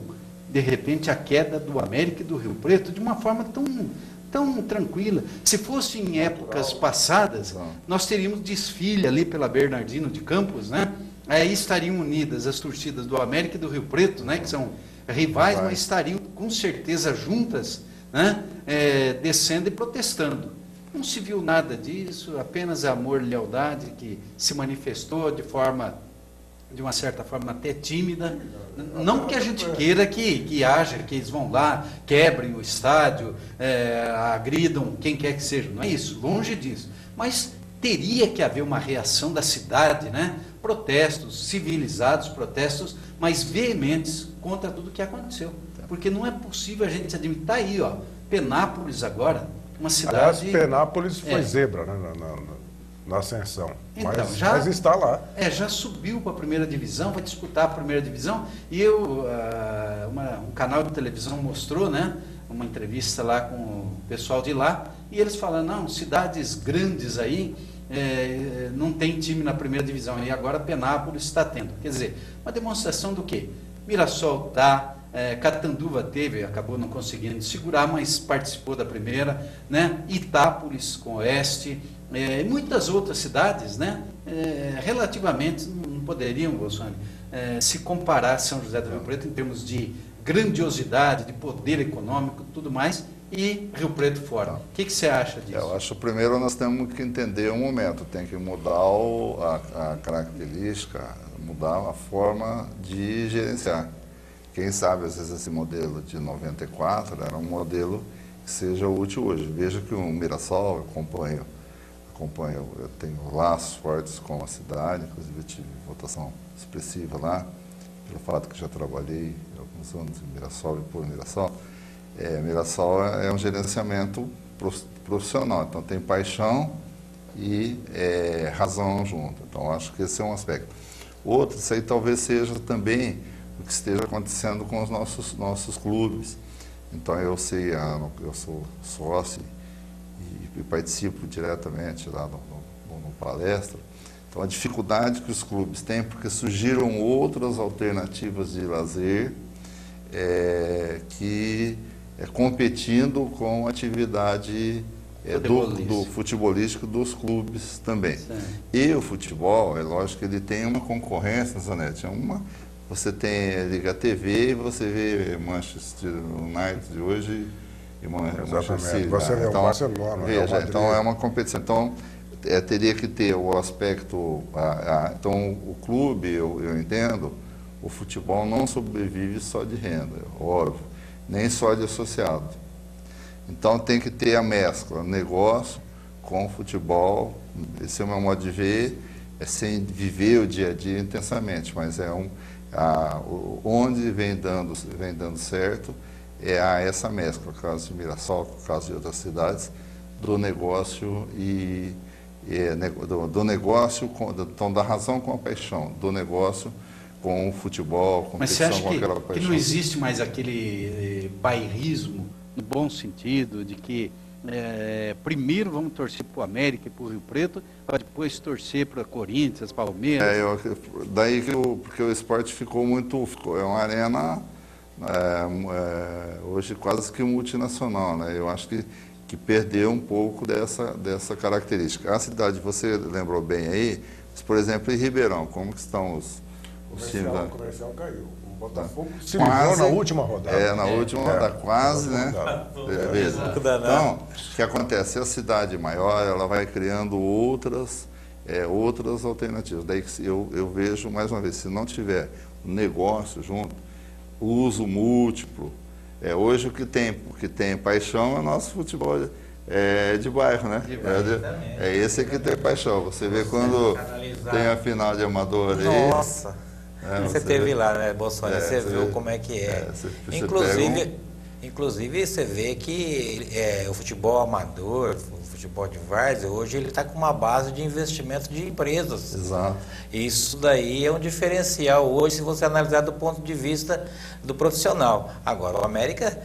Speaker 1: de repente, a queda do América e do Rio Preto de uma forma tão tranquila. Se fosse em épocas passadas, nós teríamos desfile ali pela Bernardino de Campos, né? Aí estariam unidas as torcidas do América e do Rio Preto, né? Que são rivais, mas estariam com certeza juntas, né? Descendo e protestando. Não se viu nada disso, apenas amor e lealdade que se manifestou de uma certa forma até tímida. Não que a gente queira que haja, que eles vão lá, quebrem o estádio, agridam quem quer que seja, não é isso, longe disso. Mas teria que haver uma reação da cidade, né? Protestos civilizados, protestos mais veementes contra tudo o que aconteceu. Porque não é possível a gente admitir. Está aí, ó, Penápolis agora, uma cidade...
Speaker 4: Aliás, Penápolis foi zebra, né, na ascensão, então, mas está lá.
Speaker 1: Já subiu para a primeira divisão, vai disputar a primeira divisão, e um canal de televisão mostrou, né, uma entrevista lá com o pessoal de lá, e eles falam, não, cidades grandes aí, não tem time na primeira divisão, e agora Penápolis está tendo. Quer dizer, uma demonstração do quê? Mirassol está... Catanduva acabou não conseguindo segurar, mas participou da primeira, né? Itápolis com Oeste, muitas outras cidades, né? Relativamente não poderiam, Bolsonaro, se comparar a São José do Rio Preto em termos de grandiosidade, de poder econômico, tudo mais, e Rio Preto fora. O que você acha disso?
Speaker 3: Eu acho que primeiro nós temos que entender um momento, tem que mudar a característica, mudar a forma de gerenciar. Quem sabe, às vezes, esse modelo de 94 era um modelo que seja útil hoje. Veja que o Mirassol, eu acompanho, eu tenho laços fortes com a cidade, inclusive eu tive votação expressiva lá, pelo fato que já trabalhei alguns anos em Mirassol e por Mirassol. Mirassol é um gerenciamento profissional, então tem paixão e razão junto. Então, acho que esse é um aspecto. Outro, isso aí talvez seja também o que esteja acontecendo com os nossos clubes. Então eu sou sócio e participo diretamente lá no palestra. Então a dificuldade que os clubes têm, porque surgiram outras alternativas de lazer competindo com a atividade do futebolístico dos clubes também.
Speaker 1: Sim.
Speaker 3: E o futebol, é lógico que ele tem uma concorrência, Zanetti, você tem Liga TV e você vê Manchester United de hoje e Manchester City.
Speaker 4: Você vê o Barcelona,
Speaker 3: veja, então é uma competição. Então, teria que ter o aspecto... então, o clube, eu entendo, o futebol não sobrevive só de renda, óbvio, nem só de associado. Então, tem que ter a mescla, negócio com futebol. Esse é o meu modo de ver, sem viver o dia a dia intensamente, mas onde vem dando certo essa mescla, no caso de Mirassol, no caso de outras cidades, do negócio do negócio, então da razão com a paixão, do negócio com o futebol, competição.
Speaker 1: Mas você acha
Speaker 3: com aquela paixão.
Speaker 1: Que não existe mais aquele bairrismo, no bom sentido, de que primeiro vamos torcer para o América e para o Rio Preto, para depois torcer para Corinthians, Palmeiras?
Speaker 3: Porque o esporte ficou uma arena hoje quase que multinacional, né? Eu acho que perdeu um pouco dessa característica. A cidade, você lembrou bem aí, por exemplo, em Ribeirão, como que estão os times?
Speaker 4: O Comercial caiu. O Botafogo se livrou na última rodada.
Speaker 3: Na última rodada, quase, né? Beleza. Então, o que acontece? A cidade maior, ela vai criando outras alternativas. Daí eu vejo, mais uma vez, se não tiver um negócio junto, uso múltiplo, hoje o que tem paixão é o nosso futebol de bairro, né? Esse que tem paixão. Você vê quando tem a final de amador aí.
Speaker 5: Nossa! Você teve lá, né, Bolsonaro? Você viu como é que é. Inclusive, você vê que o futebol amador, o futebol de várzea, hoje ele está com uma base de investimento de empresas.
Speaker 3: Exato.
Speaker 5: Isso daí é um diferencial hoje, se você analisar do ponto de vista do profissional. Agora, o América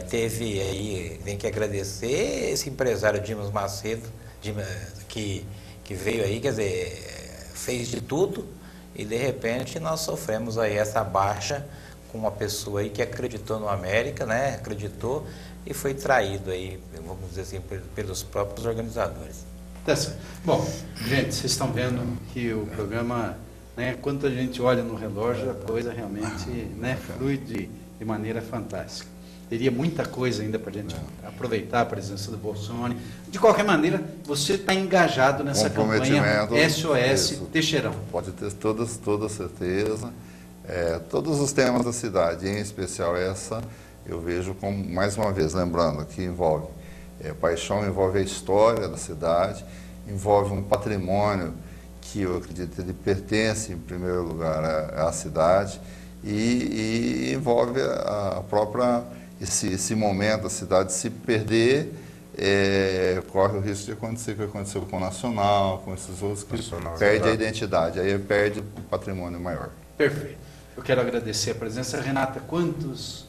Speaker 5: teve aí, tem que agradecer esse empresário Dimas Macedo, que veio aí, quer dizer, fez de tudo, e de repente nós sofremos aí essa baixa com uma pessoa aí que acreditou no América, né? Acreditou e foi traído aí, vamos dizer assim, pelos próprios organizadores.
Speaker 1: Tá certo. Bom, gente, vocês estão vendo que o programa, né, quando a gente olha no relógio, a coisa realmente, né, flui de maneira fantástica. Teria muita coisa ainda para a gente aproveitar a presença do Bolsonaro. De qualquer maneira, você está engajado nessa campanha SOS Teixeirão.
Speaker 3: Pode ter toda certeza. Todos os temas da cidade, em especial essa, eu vejo como, mais uma vez, lembrando que envolve paixão, envolve a história da cidade, envolve um patrimônio que eu acredito ele pertence, em primeiro lugar, à cidade, e envolve a própria, esse momento da cidade se perder, corre o risco de acontecer o que aconteceu com o Nacional, com esses outros, que perde a identidade, aí perde o patrimônio maior.
Speaker 1: Perfeito. Eu quero agradecer a presença. Renata, quantos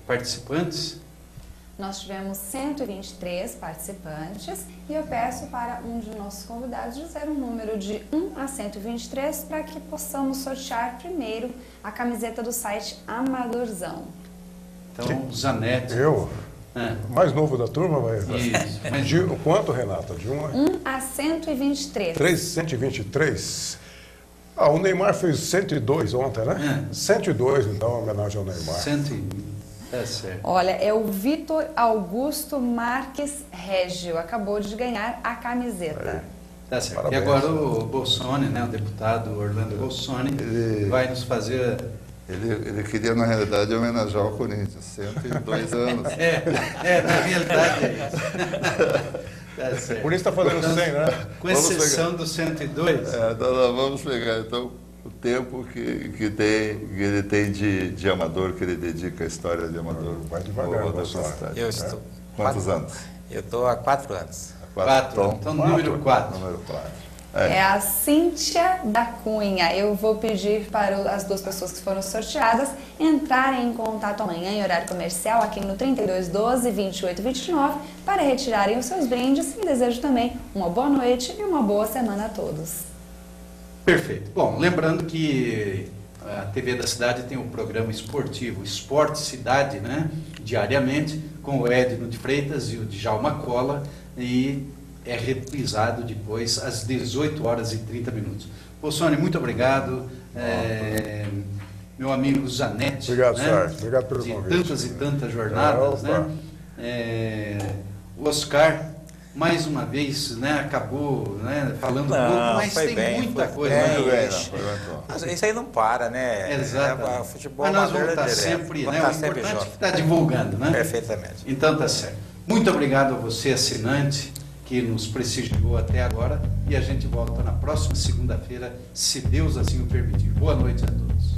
Speaker 1: participantes?
Speaker 2: Nós tivemos 123 participantes e eu peço para um de nossos convidados dizer um número de 1 a 123 para que possamos sortear primeiro a camiseta do site Amadorzão.
Speaker 1: Então, Zanetti.
Speaker 4: Eu? Mais novo da turma, vai.
Speaker 1: Isso. Mas
Speaker 4: de quanto, Renata? De 1
Speaker 2: a 123.
Speaker 4: 123. O Neymar fez 102 ontem, né? 102, então, homenagem ao Neymar.
Speaker 1: 100. É certo.
Speaker 2: Olha, é o Vitor Augusto Marques Régio. Acabou de ganhar a camiseta.
Speaker 1: Tá certo.
Speaker 4: Parabéns.
Speaker 1: E agora o Bolsonaro, né, o deputado Orlando Bolsonaro, vai nos fazer...
Speaker 3: Ele queria, na realidade, homenagear o Corinthians, 102 anos.
Speaker 1: Na realidade é isso. Tá certo.
Speaker 4: O Corinthians está fazendo 100, né?
Speaker 1: Com exceção do 102.
Speaker 3: Nós vamos pegar, então, o tempo que ele tem de amador, que ele dedica à história de amador.
Speaker 4: Vai devagar,
Speaker 5: Eu estou.
Speaker 3: Quantos anos?
Speaker 5: Eu estou há 4 anos.
Speaker 1: 4. Então, número 4.
Speaker 3: Número 4.
Speaker 2: É a Cíntia da Cunha. Eu vou pedir para as duas pessoas que foram sorteadas entrarem em contato amanhã em horário comercial aqui no 3212-2829 para retirarem os seus brindes e desejo também uma boa noite e uma boa semana a todos.
Speaker 1: Perfeito. Bom, lembrando que a TV da Cidade tem o programa esportivo Esporte Cidade, né? Diariamente, com o Edno de Freitas e o Djalma Cola, e é reprisado depois às 18h30. Bolsonaro, muito obrigado. Meu amigo Zanetti.
Speaker 4: Obrigado,
Speaker 1: né?
Speaker 4: Sérgio. Obrigado pelo convite.
Speaker 1: Tantas e tantas jornadas, né? O Oscar, mais uma vez, né, acabou, né, falando pouco, mas tem muita coisa.
Speaker 5: Isso aí não para, né?
Speaker 1: Exato.
Speaker 5: Futebol
Speaker 1: mas nós vamos estar sempre, né? O importante é que está divulgando, né?
Speaker 5: Perfeitamente.
Speaker 1: Então tá certo. Muito obrigado a você, assinante, que nos prestigiou até agora, e a gente volta na próxima segunda-feira, se Deus assim o permitir. Boa noite a todos.